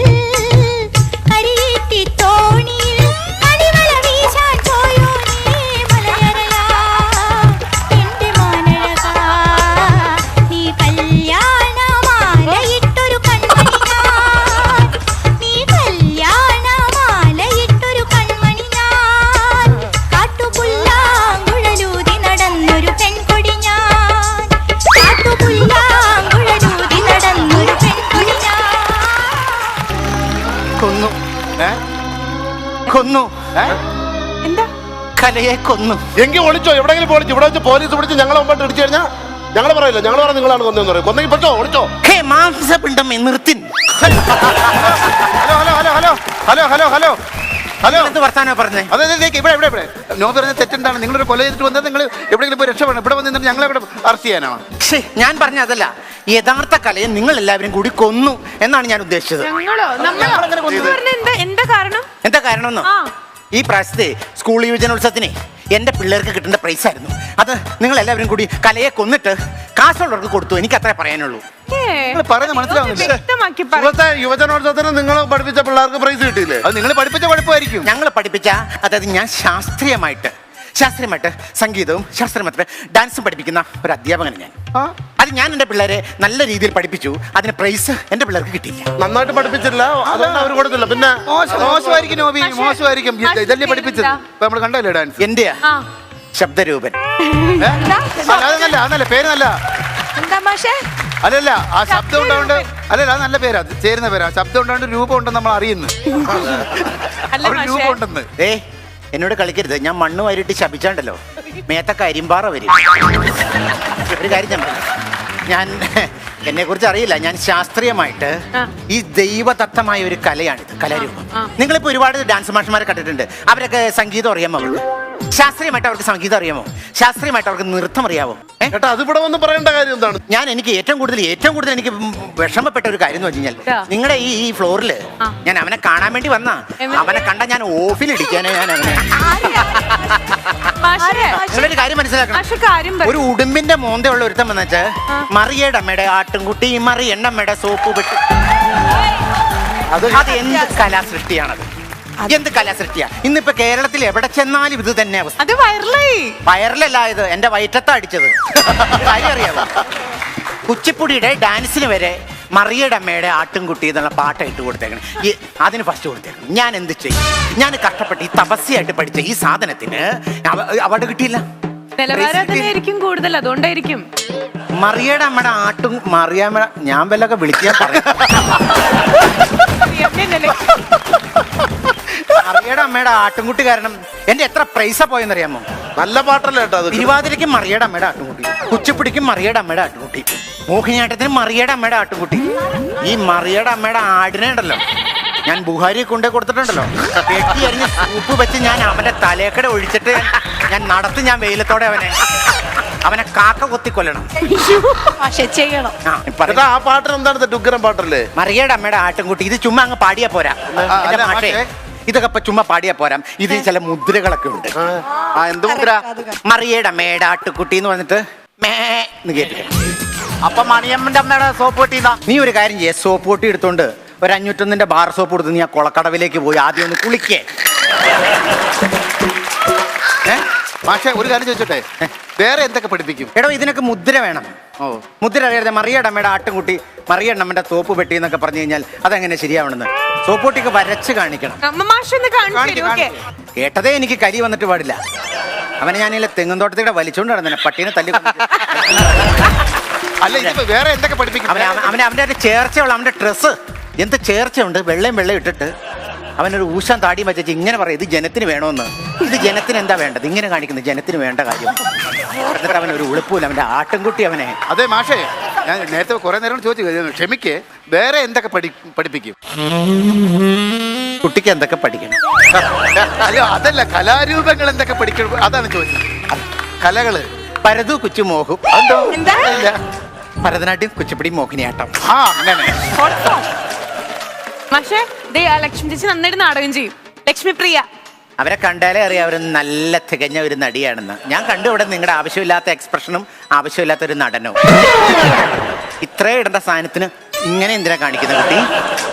കരിയേറ്റി തോണിയിൽ കരിവല വീശാൻ പോയോ നീ മലയരയാ എന്റെ മാനഴകാ നീ കല്യാണമാലയിട്ടൊരു കൺമണി ഞാൻ നീ കല്യാണമാലയിട്ടൊരു കൺമണി ഞാൻ കാട്ടുപുല്ലാങ്കുഴലൂതി നടന്നൊരു പെൺകൊടി ഞാൻ കാട്ടുപുല്ലാങ്കുഴലൂതി നടന്നൊരു പെൺകൊടി ഞാൻ കൊന്നു കൊന്നു എന്താ കലയെ കൊന്നു. എങ്കിൽ ഒളിച്ചോ, എവിടെയെങ്കിലും ഒളിച്ചു. ഇവിടെ വെച്ച് പോലീസ് പിടിച്ച് ഞങ്ങളെ മുമ്പോട്ട് ഇടിച്ചു കഴിഞ്ഞാൽ ഞങ്ങൾ പറയില്ല, ഞങ്ങൾ പറഞ്ഞ നിങ്ങളാണ് കൊന്നെന്ന് പറയും. കൊന്നെങ്കിൽ പറ്റോ, ഒളിച്ചോ. ഹേ മാംസപിണ്ഡമേ നിർത്തിൻ. Hello hello hello hello hello hello hello hello എന്ത് വർത്താനോ പറഞ്ഞേ? അതെ ഇവിടെ നോ പറഞ്ഞ തെറ്റെന്താണ്? നിങ്ങളൊരു കൊല ചെയ്തിട്ട് വന്നാൽ നിങ്ങൾ എവിടെയെങ്കിലും പോയി രക്ഷപ്പെടണം. ഇവിടെ വന്നിട്ട് ഞങ്ങളെ ഇവിടെ അറസ്റ്റ് ചെയ്യാനാണ്. ഛേ, ഞാൻ പറഞ്ഞ അതല്ല. യഥാർത്ഥ കലയെ നിങ്ങൾ എല്ലാവരും കൂടി കൊന്നു എന്നാണ് ഞാൻ ഉദ്ദേശിച്ചത്. ഞങ്ങളോ എന്താ കാരണം? എന്താ കാരണമെന്നോ? ഈ പ്രാവശ്യത്തെ സ്കൂൾ യുവജനോത്സവത്തിന് എന്റെ പിള്ളേർക്ക് കിട്ടേണ്ട പ്രൈസ് ആയിരുന്നു അത്. നിങ്ങൾ എല്ലാവരും കൂടി കലയെ കൊന്നിട്ട് കാശുള്ളവർക്ക് കൊടുത്തു. എനിക്ക് അത്രേ പറയാനുള്ളൂ. പറയുന്നത് മനസ്സിലാവുന്നില്ല. വ്യക്തമാക്കി പറ. ഇവിടുത്തെ യുവജനോത്സവത്തിന് നിങ്ങൾ പഠിപ്പിച്ച പിള്ളേർക്ക് പ്രൈസ് കിട്ടിയില്ലേ? അത് നിങ്ങൾ പഠിപ്പിച്ച കുഴപ്പമായിരിക്കും. ഞങ്ങൾ പഠിപ്പിച്ച, അതായത് ഞാൻ ശാസ്ത്രീയമായിട്ട് സംഗീതവും ശാസ്ത്രീയമായിട്ട് ഡാൻസും പഠിപ്പിക്കുന്ന ഒരു അധ്യാപകന് ഞാൻ. അത് ഞാൻ എൻ്റെ പിള്ളേരെ നല്ല രീതിയിൽ പഠിപ്പിച്ചു. അതിന് പ്രൈസ് എൻ്റെ പിള്ളേർക്ക് കിട്ടിയില്ല. നന്നായിട്ട് പഠിപ്പിച്ചില്ല, അതുകൊണ്ട് അവർ കൊടുത്തില്ല. പിന്നെ മോശമായിരിക്കും നോബി, മോശമായിരിക്കും. ഇതല്ലേ പഠിപ്പിച്ചത്? ഇപ്പൊ നമ്മൾ കണ്ടല്ലേ ഡാൻസ്? എന്റെയാ ശബ്ദരൂപൻ. അതല്ല പേര് നല്ല. എന്താ മാഷേ? അല്ലല്ല, ആ ശബ്ദം ഉണ്ടാവുണ്ട്. അല്ലല്ല, അത് നല്ല പേരാ, ചേരുന്ന പേരാ. ശബ്ദം ഉണ്ടാവുണ്ട്, രൂപം ഉണ്ടെന്ന് നമ്മൾ അറിയുന്നു. രൂപം ഉണ്ടെന്ന്. എന്നോട് കളിക്കരുത്. ഞാൻ മണ്ണ് വാരിട്ട് ശപിച്ചാണ്ടല്ലോ മേത്തൊക്കെ അരിമ്പാറ വരും. ഒരു കാര്യം ഞാൻ പറയാം. ഞാൻ എന്നെ കുറിച്ച് അറിയില്ല. ഞാൻ ശാസ്ത്രീയമായിട്ട് ഈ ദൈവദത്തമായ ഒരു കലയാണിത്, കലാരൂപം. നിങ്ങളിപ്പോ ഒരുപാട് ഡാൻസ് മാഷന്മാരെ കണ്ടിട്ടുണ്ട്. അവരൊക്കെ സംഗീതം അറിയാമോ? അവർക്ക് ശാസ്ത്രീയമായിട്ട് അവർക്ക് സംഗീതം അറിയാമോ? ശാസ്ത്രീയമായിട്ട് അവർക്ക് നൃത്തം അറിയാമോ? ചേട്ടാ, അതിവിടെ വന്ന് പറയേണ്ട കാര്യം എന്താണ്? എനിക്ക് ഏറ്റവും കൂടുതൽ എനിക്ക് വിഷമപ്പെട്ട ഒരു കാര്യം എന്ന് വെച്ച് കഴിഞ്ഞാൽ, നിങ്ങളുടെ ഈ ഫ്ലോറിൽ ഞാൻ അവനെ കാണാൻ വേണ്ടി വന്നാ, അവനെ കണ്ട ഞാൻ ഓഫിലിടിക്കാനേ ഞാൻ അവനെ. നിങ്ങളൊരു കാര്യം മനസ്സിലാക്കണം. ഒരു ഉടുമ്പിന്റെ മോന്തയുള്ള ഒരുത്തം വന്നു വെച്ചാൽ മറിയുടെ അമ്മയുടെ ആട്ടുംകുട്ടി, മറിയെണ്ണമ്മയുടെ സോപ്പ് പെട്ടി. അത് എന്ത് കലാസൃഷ്ടിയാണത്? എന്ത് കലാസൃഷ്ടിയാ? ഇന്നിപ്പോ കേരളത്തിൽ എവിടെ ചെന്നാലും ഇത് തന്നെ അവസ്ഥ. അത് വൈറലായത് എന്റെ വയറ്റത്താ അടിച്ചത്. കാര്യം അറിയാമോ? കുച്ചിപ്പുടിയുടെ ഡാൻസിന് വരെ മറിയുടെ അമ്മയുടെ ആട്ടുംകുട്ടി എന്നുള്ള പാട്ട് ഇട്ട് കൊടുത്തേക്കണം. അതിന് ഫസ്റ്റ് കൊടുത്തേക്കണം. ഞാൻ എന്ത് ചെയ്യും? ഞാൻ കഷ്ടപ്പെട്ട് ഈ തപസ്യായിട്ട് പഠിച്ച ഈ സാധനത്തിന് അവാർഡ് കിട്ടിയില്ല. കൂടുതൽ അതുകൊണ്ടായിരിക്കും. മറിയുടെ അമ്മയുടെ മറിയാമ്മ ഞാൻ വല്ലൊക്കെ വിളിക്കാൻ പറയാം. മറിയുടെ അമ്മയുടെ ആട്ടുംകുട്ടി കാരണം എന്റെ എത്ര പ്രൈസ പോയെന്നറിയാമോ? നല്ല പാട്ടല്ലേ കേട്ടോ അത്. തിരുവാതിരയ്ക്കും മറിയുടെ അമ്മയുടെ ആട്ടുംകുട്ടി, കുച്ചിപ്പിടിക്കും മറിയുടെ അമ്മയുടെ ആട്ടുംകുട്ടി, മോഹിനിയാട്ടത്തിന് മറിയുടെ അമ്മയുടെ ആട്ടുംകുട്ടി. ഈ മറിയുടെ അമ്മയുടെ ആടിനെ ഉണ്ടല്ലോ ഞാൻ ബുഹാരി കൊണ്ടേ കൊടുത്തിട്ടുണ്ടല്ലോ. വെട്ടി അരിഞ്ഞ് ഉപ്പ് വെച്ച് ഞാൻ അവന്റെ തലേക്കട ഒഴിച്ചിട്ട് ഞാൻ നടത്തി, ഞാൻ വെയിലത്തോടെ അവനെ കാക്ക കൊത്തിക്കൊല്ലണം. ചെയ്യണം. ആ പാട്ടിന് എന്താണ് ഉഗ്രം പാട്ടല്ലേ? മറിയുടെ അമ്മയുടെ ആട്ടുംകുട്ടി. ഇത് ചുമ്മാ അങ്ങ് പാടിയാ പോരാ. ഇതൊക്കെ ഇപ്പൊ ചുമ്മാ പാടിയാ പോരാ. ഇതിന് ചില മുദ്രകളൊക്കെ ഉണ്ട്. എന്ത് മുദ്ര? മറിയുടെ അമ്മയുടെ ആട്ടുകുട്ടി എന്ന് പറഞ്ഞിട്ട് കേട്ടിട്ട് അപ്പൊ മണിയമ്മന്റെ അമ്മയുടെ സോപ്പ് പൊട്ടിന്നാ. നീ ഒരു കാര്യം ചെയ്യേ, സോപ്പ് പൊട്ടി എടുത്തോണ്ട് ഒരു 501 ബാർ സോപ്പ് കൊടുത്ത് നീ ആ കുളക്കടവിലേക്ക് പോയി ആദ്യം ഒന്ന് കുളിക്കേ. പക്ഷേ ഒരു കാര്യം ചോദിച്ചോട്ടെ, വേറെ എന്തൊക്കെ പഠിപ്പിക്കും? എടോ, ഇതിനൊക്കെ മുദ്ര വേണം. മുദ്ര അറിയാതെ മറിയുടെ അമ്മയുടെ ആട്ടുംകുട്ടി, മറിയുടെ അമ്മയുടെ സോപ്പ് പെട്ടി എന്നൊക്കെ പറഞ്ഞു കഴിഞ്ഞാൽ അതെങ്ങനെ ശരിയാവണമെന്ന് സോപ്പ് പൊട്ടിക്ക് വരച്ച് കാണിക്കണം. കേട്ടതേ എനിക്ക് കലി വന്നിട്ട് പാടില്ല. അവനെ ഞാനില്ല തെങ്ങുംതോട്ടത്തിലൂടെ വലിച്ചോണ്ട് നടന്നെ പട്ടീനെ തല്ലി. അല്ല, വേറെ എന്തൊക്കെ പഠിപ്പിക്കും? അവന്റെ ചേർച്ചയുള്ള അവന്റെ ഡ്രസ്സ് എന്ത് ചേർച്ചയുണ്ട്. വെള്ളയും ഇട്ടിട്ട് അവനൊരു ഊശാൻ താടിയും വെച്ചു ഇങ്ങനെ പറയും, ഇത് ജനത്തിന് വേണമെന്ന്. ഇത് ജനത്തിന് എന്താ വേണ്ടത്? ഇങ്ങനെ കാണിക്കുന്നത് ജനത്തിന് വേണ്ട കാര്യം. എന്നിട്ട് അവനൊരു ഉളുപ്പില്ല അവന്റെ ആട്ടുംകുട്ടി അവനെ. അതെ മാഷേ, ഞാൻ നേരത്തെ കുറെ നേരം ചോദിച്ചു, ക്ഷമിക്കേ, വേറെ എന്തൊക്കെ പഠിപ്പിക്കും? കുട്ടിക്ക് എന്തൊക്കെ പഠിക്കണം? അല്ല, അതല്ല, കലാരൂപങ്ങൾ എന്തൊക്കെ പഠിക്കണം അതാണ് ചോദിച്ചത്. കലകള് പരതു കുച്ചു മോഹു, ഭരതനാട്യം, കുച്ചിപ്പിടി, മോഹിനിയാട്ടം. അങ്ങനെ. ലക്ഷ്മി ചേച്ചി നന്നായിട്ട് നാടകം ചെയ്യും. ലക്ഷ്മി പ്രിയ അവരെ കണ്ടാലേ അറിയാം അവർ നല്ല തികഞ്ഞ ഒരു നടിയാണെന്ന്. ഞാൻ കണ്ടു ഇവിടെ നിങ്ങളുടെ ആവശ്യമില്ലാത്ത എക്സ്പ്രഷനും ആവശ്യമില്ലാത്ത ഒരു നടനവും. ഇത്രയും ഇടേണ്ട സാധനത്തിന് ഇങ്ങനെ എന്തിനാ കാണിക്കുന്നത് കുട്ടി?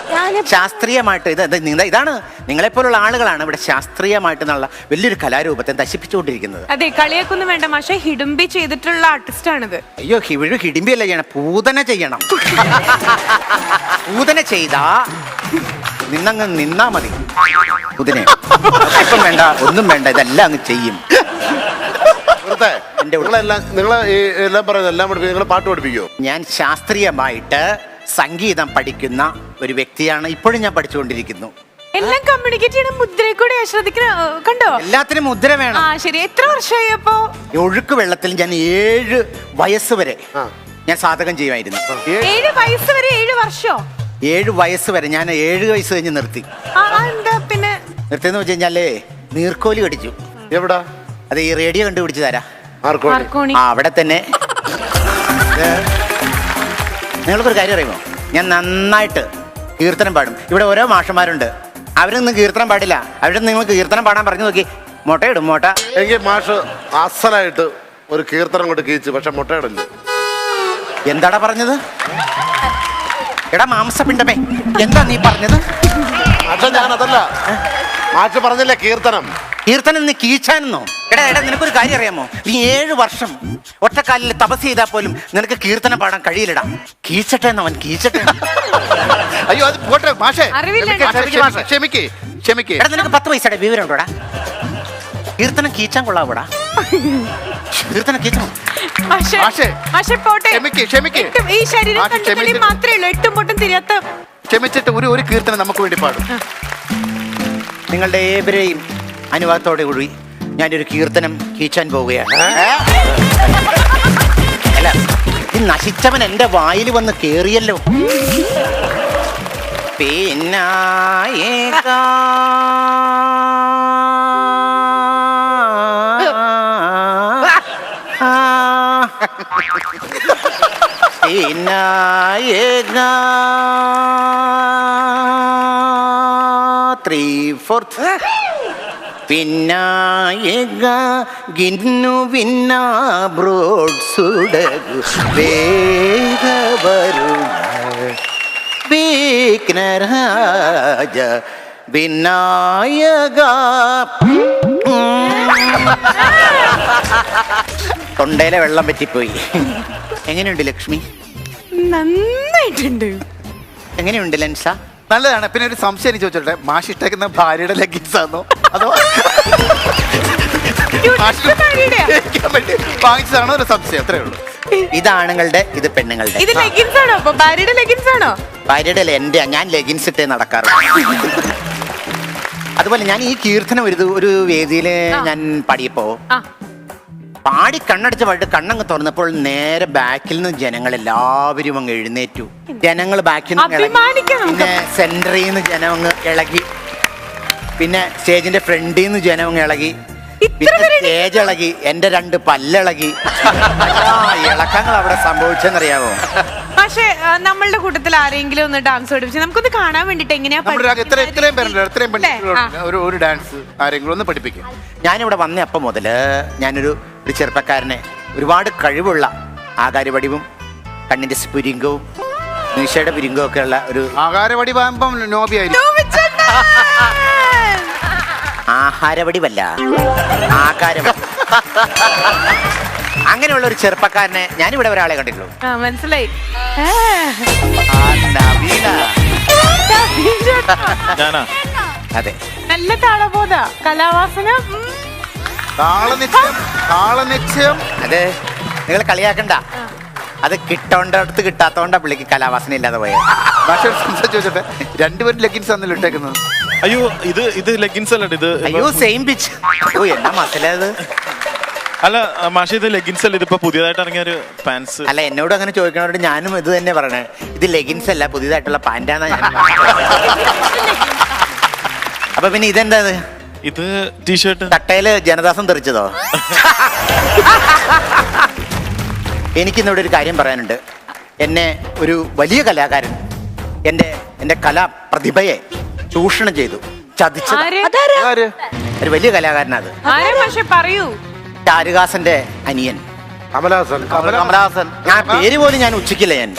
ശാസ്ത്രീയമായിട്ട് ഇതാണ് നിങ്ങളെപ്പോലുള്ള ആളുകളാണ് ഇവിടെ ശാസ്ത്രീയമായിട്ട് എന്നുള്ള വലിയൊരു കലാരൂപത്തെ നശിപ്പിച്ചുകൊണ്ടിരിക്കുന്നത്. അതെ, കളിയൊക്കൊന്നും വേണ്ട മാഷെ, ഹിഡുംബി ചെയ്തിട്ടുള്ള ആർട്ടിസ്റ്റ് ആണിത്. അയ്യോ, ഹിഡിമ്പിയല്ല ചെയ്യണം, പൂതന ചെയ്യണം. പൂതന ചെയ്താ നിന്നങ്ങ് നിന്നാ മതി. പൂതനെ ഇപ്പം വേണ്ട, ഒന്നും വേണ്ട, ഇതെല്ലാം അങ്ങ് ചെയ്യും. എല്ലാം പറയുന്നത് എല്ലാം പഠിപ്പിക്കും. നിങ്ങൾ പാട്ട് പഠിപ്പിക്കുമോ? ഞാൻ ശാസ്ത്രീയമായിട്ട് സംഗീതം പഠിക്കുന്ന ഒരു വ്യക്തിയാണ്. ഇപ്പോഴും ഞാൻ പഠിച്ചുകൊണ്ടിരിക്കുന്നു. എല്ലാം കമ്മ്യൂണിക്കേറ്റ് ചെയ്യണ മുദ്രയെ കൂടെ ശ്രദ്ധിക്കണ കണ്ടോ? എല്ലാത്തിനും മുദ്ര വേണം. ആ ശരി. എത്ര വർഷമായി അപ്പോ? ഒഴുക്ക് വെള്ളത്തിൽ ഞാൻ 7 വയസ്സ് വരെ ഞാൻ സാധകം ചെയ്യുമായിരുന്നു. 7 വയസ്സ് വരെ? 7 വർഷോ? 7 വയസ്സ് വരെ. ഞാൻ 7 വയസ്സ് കഴിഞ്ഞ് നിർത്തി. എന്താ പിന്നെ നിർത്തിയെന്ന് വെച്ച് കഴിഞ്ഞാലേ നീർക്കോലി കടിച്ചു. എവിടാ? അത് ഈ റേഡിയോ കണ്ടുപിടിച്ച് തരാ. മാർക്കോണി. അവിടെ തന്നെ. നിങ്ങൾക്കൊരു കാര്യം അറിയുമോ? ഞാൻ നന്നായിട്ട് കീർത്തനം പാടും. ഇവിടെ ഓരോ മാഷന്മാരുണ്ട്, അവരൊന്നും കീർത്തനം പാടില്ല. അവരുടെ നിങ്ങൾ കീർത്തനം പാടാൻ പറഞ്ഞു നോക്കി, മുട്ടയിടും മുട്ട. എനിക്ക് മാഷ് അസലായിട്ട് ഒരു കീർത്തനം കൊണ്ട് കീച്ചു, പക്ഷെ മുട്ടയിടില്ല. എന്താടാ പറഞ്ഞത്? എടാ മാംസപിണ്ടമേ, എന്താ നീ പറഞ്ഞത്? പക്ഷെ ഞാൻ അതല്ല, മാഷ് പറഞ്ഞില്ലേ കീർത്തനം. കീർത്തനം നീ കീച്ചാനെന്നോ? എടാ നിനക്കൊരു കാര്യം അറിയാമോ? നീ 7 വർഷം ഒറ്റക്കാലിൽ തപസ് ചെയ്താൽ പോലും നിനക്ക് കീർത്തനം പാടാൻ കഴിയില്ലടാ. കീച്ചട്ടെ എന്നവൻ, കീച്ചട്ടെ. അയ്യോ അത് പോട്ടെ മാഷേ, അറിവില്ല. ക്ഷമിക്കേ. എടാ നിനക്ക് 10 വയസ്സടെ വിവരം ഉണ്ടോടാ? കീർത്തനം കീച്ചാൻ കൊള്ളാവൂടാ? കീർത്തനം കീച്ചണം. പോട്ടെ. ക്ഷമിക്കേ. ഈ ശരീരം കണ്ടുകളി മാത്രമേ ഉള്ളൂ, എട്ടും പൊട്ടും തിരിയാത്ത. ക്ഷമിച്ചിട്ട് ഒരു കീർത്തനം നമുക്ക് വേണ്ടി പാടും. നിങ്ങളുടെ ഏവരെയും അനുവാദത്തോടെ കൂടി ഞാനൊരു കീർത്തനം കീച്ചാൻ പോവുകയാണ്. അല്ല, ഈ നശിച്ചവൻ എന്റെ വായിൽ വന്ന് കേറിയല്ലോ. പിന്നായേകാ പിന്നായേകാ 3/4 പിന്നായക ഗിന്നു വിന്ന ബ്രോഡ് സുടകു വേഗവരുണ വിഘ്നരാജ വിനായക. തൊണ്ടയിലെ വെള്ളം പറ്റിപ്പോയി. എങ്ങനെയുണ്ട് ലക്ഷ്മി? നന്നായിട്ടുണ്ട്. എങ്ങനെയുണ്ട് ലെൻസ? നല്ലതാണ്. പിന്നെ ഒരു സംശയം എനിക്ക് ചോദിച്ചോട്ടെ, മാഷ് ഇട്ടേക്കുന്ന ഭാര്യയുടെ ലെഗിൻസ് ആണോ അതോ വാങ്ങിച്ചതാണോ? ഒരു സംശയം, അത്രേ ഉള്ളൂ. ഇത് ആണുങ്ങളുടെ, ഇത് പെണ്ണുങ്ങളുടെ. ഇത് ലെഗിൻസ് ആണോ? അപ്പൊ ഭാര്യയുടെ ലെഗിൻസ് ആണോ? ഭാര്യയുടെ അല്ല, എന്റെ. ഞാൻ ലെഗിൻസ് ഇട്ടേ നടക്കാറുണ്ട്. അതുപോലെ ഞാൻ ഈ കീർത്തനം ഒരു വേദിയില് ഞാൻ പാടിയപ്പോ പാടി കണ്ണടച്ച് പാടിട്ട് കണ്ണങ്ങ് തുറന്നപ്പോൾ നേരെ ബാക്കിൽ നിന്ന് ജനങ്ങൾ എല്ലാവരും അങ്ങ് എഴുന്നേറ്റു. ജനങ്ങൾ ബാക്കിൽ നിന്ന് ഇളകി, പിന്നെ സെന്ററിൽ നിന്ന് ജനം അങ്ങ് ഇളകി, പിന്നെ സ്റ്റേജിന്റെ ഫ്രണ്ടിൽ നിന്ന് ജനം അങ്ങ് ഇളകി, പിന്നെ സ്റ്റേജ് ഇളകി, എന്റെ 2 പല്ലിളകി. ഇളക്കങ്ങൾ അവിടെ സംഭവിച്ചെന്നറിയാവോ? പക്ഷേ നമ്മളുടെ കൂട്ടത്തിൽ ആരെങ്കിലും ഒന്ന് ഡാൻസ് പഠിപ്പിച്ച് നമുക്കൊന്ന് കാണാൻ വേണ്ടിട്ട് എങ്ങനെയാ ഒരു ഡാൻസ് ആരെങ്കിലും ഒന്ന് പഠിപ്പിക്കും. ഞാനിവിടെ വന്ന അപ്പം മുതല് ഞാനൊരു ചെറുപ്പക്കാരനെ, ഒരുപാട് കഴിവുള്ള ആകാരവടിവും കണ്ണിന്റെ സ്ഫുരിങ്കവും മീശയുടെ പുരിങ്കവും ഒക്കെ ഉള്ള ഒരു ആകാരവടിവാകുമ്പം നോബിയായിരിക്കും. ആഹാരവടിവല്ല, ആകാരവടി. അങ്ങനെയുള്ള ഒരു ചെറുപ്പക്കാരനെ ഞാനിവിടെ ഒരാളെ കണ്ടിട്ടുള്ളൂ. മനസ്സിലായി. അതെ, നല്ല താളബോധ, കലാവാസന, താളനിശ്ചയം. അതെ, നിങ്ങൾ കളിയാക്കണ്ട. അത് കിട്ടോണ്ടടുത്ത് കിട്ടാത്തോണ്ടാ പുള്ളിക്ക് കലാവാസന ഇല്ലാതെ പോയത്. ചോദിച്ചോട്ടെ, 2 പേരും ലെഗിൻസ് ആണല്ലോ ഇട്ടേക്കുന്നത്. അയ്യോ, ഇത് ലെഗിൻസ് അല്ല, ഇത് അയ്യോ സെയിം പിച്ച്. ഓ എന്നാ മസലത്. അല്ല മാഷി, ഇത് ലെഗിൻസ് അല്ല, ഇതിപ്പോ പുതിയതായിട്ട് ഇറങ്ങിയ ഒരു പാൻസ്. അല്ല, എന്നോട് അങ്ങനെ ചോദിക്കണോണ്ട് ഞാനും ഇത് തന്നെ പറയണേ. ഇത് ലെഗിൻസ് അല്ല, പുതിയതായിട്ടുള്ള പാൻറ്റാന്നാ ഞാൻ. അപ്പൊ പിന്നെ ഇതെന്താ? ഇത് ടീഷർട്ട്. തട്ടയില് ജനദാസം തെറിച്ചതോ? എനിക്കിന്നിവിടെ ഒരു കാര്യം പറയാനുണ്ട്. എന്നെ ഒരു വലിയ കലാകാരൻ എന്റെ കലാ പ്രതിഭയെ ചൂഷണം ചെയ്തു, ചതിച്ചത്. ഒരു വലിയ കലാകാരനത്. പറയൂ. ഷാരുഹാസന്റെ അനിയൻ കമലഹാസൻ. ഞാൻ പേര് പോലും ഞാൻ ഉച്ചയ്ക്കില്ല. ഞാൻ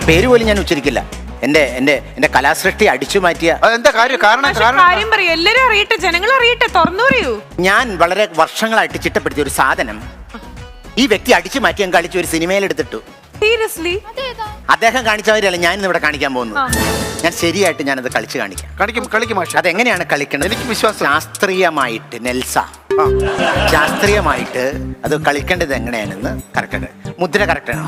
പേര് പോലും ഞാൻ ഉച്ചരിക്കില്ല. എന്റെ കലാസൃഷ്ടി അടിച്ചു മാറ്റിയ അതെന്താ കാര്യം? കാരണം കാര്യം പറയൂ, എല്ലാരും അറിയട്ടെ, ജനങ്ങൾ അറിയട്ടെ, തുറന്നു പറയൂ. ഞാൻ വളരെ വർഷങ്ങളായിട്ട് ചിട്ടപ്പെടുത്തിയ ഒരു സാധനം ഈ വ്യക്തി അടിച്ചു മാറ്റി ഞാൻ കളിച്ച് ഒരു സിനിമയിൽ എടുത്തിട്ടു. സീരിയസ്ലി? അദ്ദേഹം കാണിച്ചവരല്ല ഞാൻ ഇന്നിവിടെ കാണിക്കാൻ പോകുന്നത്. ഞാൻ ശരിയായിട്ട് ഞാനത് കളിച്ച് കളിക്കും മാഷെ. അതെങ്ങനെയാണ് കളിക്കേണ്ടത് എനിക്ക് വിശ്വാസം. ശാസ്ത്രീയമായിട്ട് ശാസ്ത്രീയമായിട്ട് അത് കളിക്കേണ്ടത് എങ്ങനെയാണെന്ന് കറക്റ്റ് മുദ്ര കറക്റ്റാണ്.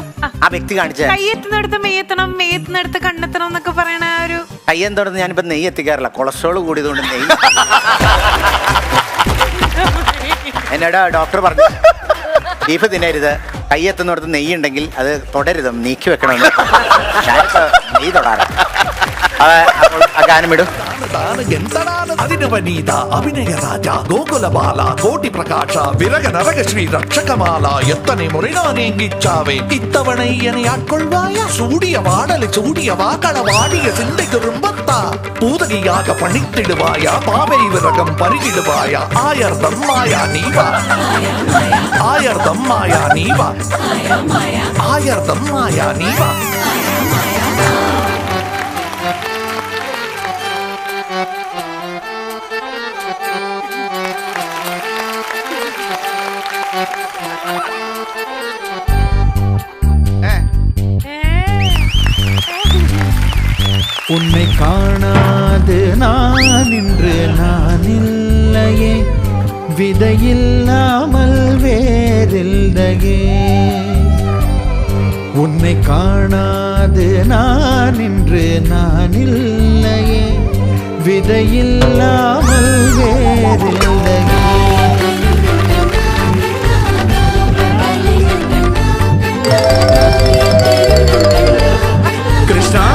ആ വ്യക്തി കാണിച്ച കയ്യെത്തുന്നിടത്ത് മെയ്യെത്തണം, മെയ്യെത്തുന്നിടത്ത് കണ്ണെത്തണം എന്നൊക്കെ പറയണ ഒരു കയ്യെന്തോടന്ന് ഞാനിപ്പോ നെയ്യ് എത്തിക്കാറില്ല, കൊളസ്ട്രോൾ കൂടിയതുകൊണ്ട് നെയ്യ്. എന്നോട് ഡോക്ടർ പറഞ്ഞു ബീഫ് തിന്നരുത്, കയ്യെത്തുന്നിടത്ത് നെയ്യ് ഉണ്ടെങ്കിൽ അത് തുടരുത്, നീക്കി വെക്കണമെന്ന്. ഞാനിപ്പോ നെയ്യ് തൊടാറ്. ആ ഗാനം ഇടും. അതിനവനീത അഭിനയ രാജ ഗോകുല ബാല കോടി പ്രകാശ വിരക നരക ശ്രീ രക്ഷകമാല എത്തനെ മുറിനാനേങ്കിച്ചാവേ ഇത്തവണ എന്നെ ആட்கொள்வாയ சூடிய வாடலை சூடிய வாக்கள வாடிய சிந்தை திரும்பத்த பூதகியாக பணித்திடுவாய பாவை விரகம் பருகிடுவாய ஆயர்தம் மாயா நீவா ஆயர்தம் மாயா நீவா ஆயர்தம் மாயா நீவா. உன்னை காணாது நான் இன்று நான் இல்லையே, விதையில்லாமல் வேறில்லையே. உன்னை காணாது நான் இன்று நான் இல்லையே, விதையில்லாமல் வேறில்லையே. கிருஷ்ணா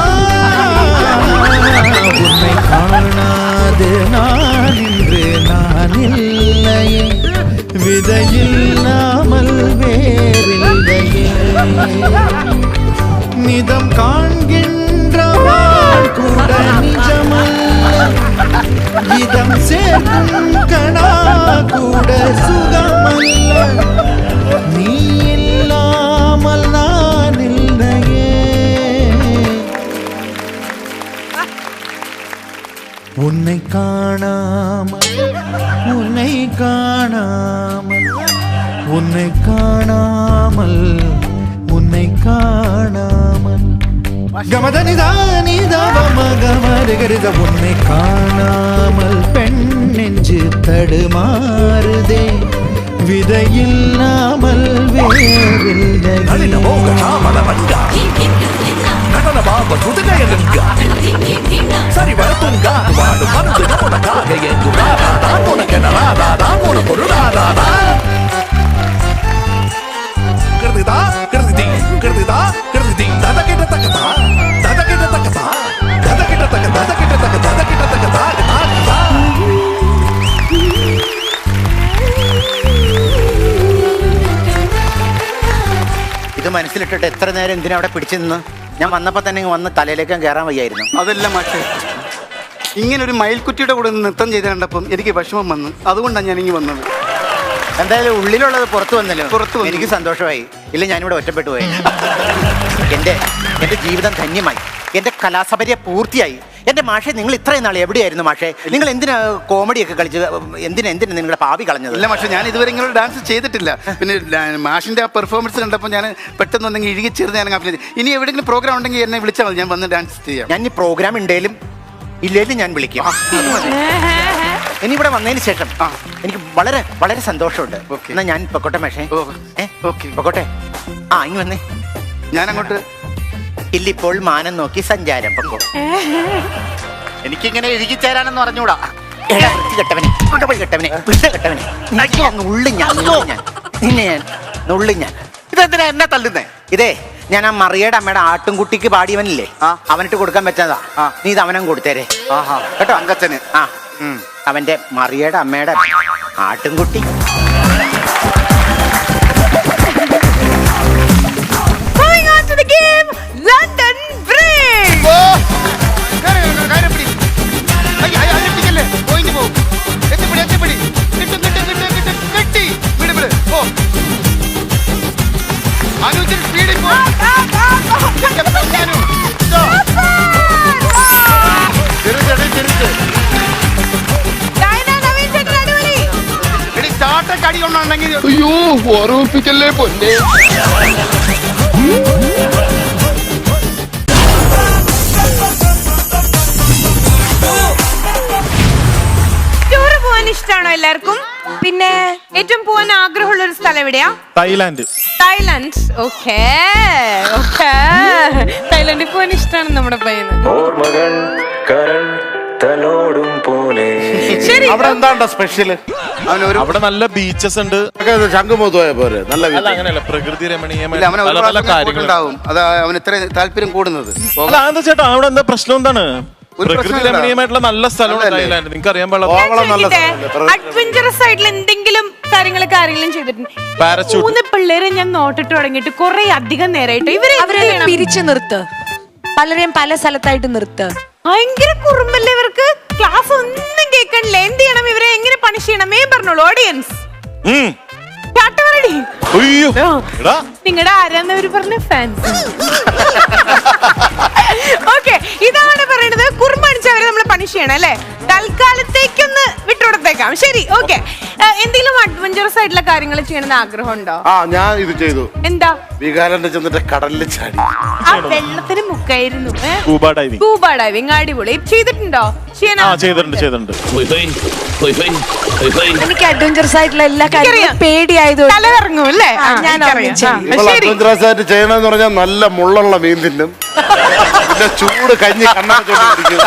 உன்னை காணாது நான் இன்று நான் இல்லையே, விதையில்லாமல் வேறில்லையே. நிதம் காண்கின்றவாள் கூட நிஜமல்ல, இதம் சேர்க்கும் கணா கூட சுகமல்ல. நீ இல்லாமல் நான் இல்லையே. உன்னை காணாமல் உன்னை காணாமல் உன்னை காணாமல் உன்னை காணாமல் கமதனிதானிதவமகமருகருத உன்னை காணாமல் பெண் நெஞ்சு தடுமாறுதே, விதையில்லாமல் வேறில்லை. நடன பாப சுதுகையலுங்க சரி வரத்துங்க வாடு மருந்து உனக்காக எங்குறாரா தான் உனக்கு நராதா தான் உனக்கு ஒரு ராதா கிருதிதா கிருதி கிருதிதா கிருதி தத கிட்ட தக்கதா தத கிட்ட தக்கதா தத கிட்ட தக்க தத கிட்ட தக்க தத கிட்ட தக்கதா தா. ഇത് മനസ്സിലിട്ടിട്ട് എത്ര നേരം എന്തിനാ അവിടെ പിടിച്ചു നിന്ന്? ഞാൻ വന്നപ്പോ തന്നെ വന്ന് തലയിലേക്ക് കയറാൻ വയ്യായിരുന്നു. അതല്ല മാഷെ, ഇങ്ങനെ ഒരു മയിൽക്കുറ്റിയുടെ കൂടെ നൃത്തം ചെയ്ത് കണ്ടപ്പം എനിക്ക് വിഷമം വന്നു, അതുകൊണ്ടാണ് ഞാൻ ഇങ്ങനെ വന്നത്. എന്തായാലും ഉള്ളിലുള്ളത് പുറത്തു വന്നല്ലോ, പുറത്തു വന്നു. എനിക്ക് സന്തോഷമായി. ഇല്ല ഞാനിവിടെ ഒറ്റപ്പെട്ടു പോയി. എന്റെ ജീവിതം ധന്യമായി, എന്റെ കലാസപര്യ പൂർത്തിയായി. എന്റെ മാഷെ, നിങ്ങൾ ഇത്രയും നാൾ എവിടെയായിരുന്നു മാഷെ? നിങ്ങൾ എന്തിനാ കോമഡിയൊക്കെ കളിച്ച് എന്തിനാ നിങ്ങളുടെ ഭാവി കളഞ്ഞത്? ഇല്ല മാഷെ, ഞാൻ ഇതുവരെ ഇങ്ങനെ ഡാൻസ് ചെയ്തിട്ടില്ല. പിന്നെ മാഷിന്റെ ആ പെർഫോമൻസ് കണ്ടപ്പോൾ ഞാൻ പെട്ടെന്ന് വന്നെങ്കിൽ ഇഴുകി ചേർന്ന് ഞാൻ അപ്ലൈ ചെയ്തു. ഇനി എവിടെയെങ്കിലും പ്രോഗ്രാം ഉണ്ടെങ്കിൽ എന്നെ വിളിച്ചാൽ മതി, ഞാൻ വന്ന് ഡാൻസ് ചെയ്യാം. ഞാൻ ഈ പ്രോഗ്രാം ഉണ്ടെങ്കിലും ഇല്ലേലും ഞാൻ വിളിക്കാം. ഇനി ഇവിടെ വന്നതിന് ശേഷം എനിക്ക് വളരെ വളരെ സന്തോഷമുണ്ട്. എന്നാ ഞാൻ പൊക്കോട്ടെ മാഷേ. പൊക്കോട്ടെ. ആ ഇനി വന്നേ. ഞാൻ അങ്ങോട്ട് ഇല്ലിപ്പോൾ മാനം നോക്കി സഞ്ചാരം പൊക്കോ. എനിക്കിങ്ങനെ ഇഴുകിച്ചേരാനെന്ന് പറഞ്ഞൂടാ. കെട്ടവനെ കെട്ടവനെ കെട്ടവനെ നുള്ളി ഞാൻ നിന്നെ ഞാൻ നുള്ളി ഞാൻ. ഇതെന്തിനാ എന്നെ തള്ളുന്നേ? ഇതേ ഞാൻ ആ മറിയയുടെ അമ്മയുടെ ആട്ടുംകുട്ടിക്ക് പാടിയവനില്ലേ, അവനിട്ട് കൊടുക്കാൻ പറ്റാതാ. നീ ഇത് അവനും കൊടുത്തേരെ കേട്ടോ. അങ്കച്ചന് അവന്റെ മറിയയുടെ അമ്മയുടെ ആട്ടുംകുട്ടി. London Bridge. അനുജൻ സ്പീഡിൽ പോ. ഉണ്ടെങ്കിൽ അയ്യോ ഓർമ്മിപ്പിക്കല്ലേ പൊന്നെ. ടൂറ് പോവാൻ ഇഷ്ടമാണോ എല്ലാവർക്കും? പിന്നെ ഏറ്റവും പോവാൻ ആഗ്രഹമുള്ള ഒരു സ്ഥലം എവിടെയാ? തായ്ലാന്റ്. തായ്ലൻഡ്. ഓക്കേ ഓക്കേ, തായ്ലൻഡിൽ പോവാൻ ഇഷ്ടമാണ് നമ്മുടെ പയ്യന്. ശരി, അവിടെ എന്താണ്ടോ സ്പെഷ്യല്? അവിടെ നല്ല ബീച്ചസ് ഉണ്ട്. ശംഖുമുഖത്ത് പോയ പോരെ? നല്ല അല്ല അങ്ങനെയല്ല, പ്രകൃതി രമണീയമായ അവന് പല പല കാര്യങ്ങൾ ഉണ്ടാവും. അതാ അവന് ഇത്ര താല്പര്യം കൂടുന്നത്. അല്ല എന്താ ചേട്ടാ, അവിടെ എന്താ പ്രശ്നം എന്താണ്? ഒരു പ്രകൃതി പ്രശ്നമില്ല. രമണീയമായിട്ടുള്ള നല്ല സ്ഥലമാണ് തായ്ലാന്റ്. നിങ്ങൾക്ക് അറിയാൻ അഡ്വഞ്ചറസ് ആയിട്ടുള്ള എന്തെങ്കിലും കാര്യങ്ങളൊക്കെ ആരെങ്കിലും ചെയ്തിട്ടുണ്ട്? പാരച്യൂട്ട്. 3 പിള്ളേരെ ഞാൻ നോട്ടിട്ട് തുടങ്ങിയിട്ട് കുറെ അധികം നേരമായിട്ട് അവരെ പിരിച്ചു നിർത്ത്, പലരെയും പല സ്ഥലത്തായിട്ട് നിർത്ത്. ഭയങ്കര കുറുമ്പല്ലേ ഇവർക്ക്? ക്ലാസ് ഒന്നും കേൾക്കണില്ല. എന്ത് ചെയ്യണം ഇവരെ? എങ്ങനെ പണിഷ് ചെയ്യണമേ പറഞ്ഞോളൂ ഓഡിയൻസ്. നിങ്ങളുടെ ആരാന്നവര് പറഞ്ഞ ഫാൻസ്. ഓക്കെ, ഇതാണ് പറയുന്നത്. കുറുമ്പണിച്ചവരെ നമ്മൾ പണിഷ് ചെയ്യണം അല്ലേ? തൽക്കാലത്തേക്കൊന്ന് വിട്ടുകൊടുത്തേക്കാം. ശരി, ഓക്കെ. എന്തെങ്കിലും അഡ്വഞ്ചറസ് ആയിട്ടുള്ള കാര്യങ്ങൾ ചെയ്യണമെന്ന് ആഗ്രഹമുണ്ടോ? ഞാൻ ഇത് ചെയ്തു. എന്താ? വികാരന്റെ ചെന്നിട്ട് കടലിൽ ചാടി. ആ വെള്ളത്തിന് മുക്കായിരുന്നു. Scuba diving. സ്കൂബ ഡൈവിംഗ് അടിപൊളി. ചെയ്തിട്ടുണ്ടോ? ചെയ്തിട്ടുണ്ട്. എനിക്ക് അഡ്വഞ്ചറസ് ആയിട്ടുള്ള എല്ലാ കാര്യങ്ങളും പേടിയായതുകൊണ്ട് തലകറങ്ങും അല്ലേ? ഞാൻ അഡ്വഞ്ചറസ് ആയിട്ട് ചെയ്യണമെന്ന് പറഞ്ഞാൽ നല്ല മുള്ളുള്ള മീൻ തിന്നും, പിന്നെ ചൂട് കഞ്ഞി കണ്ണടച്ചോണ്ടിരിക്കും.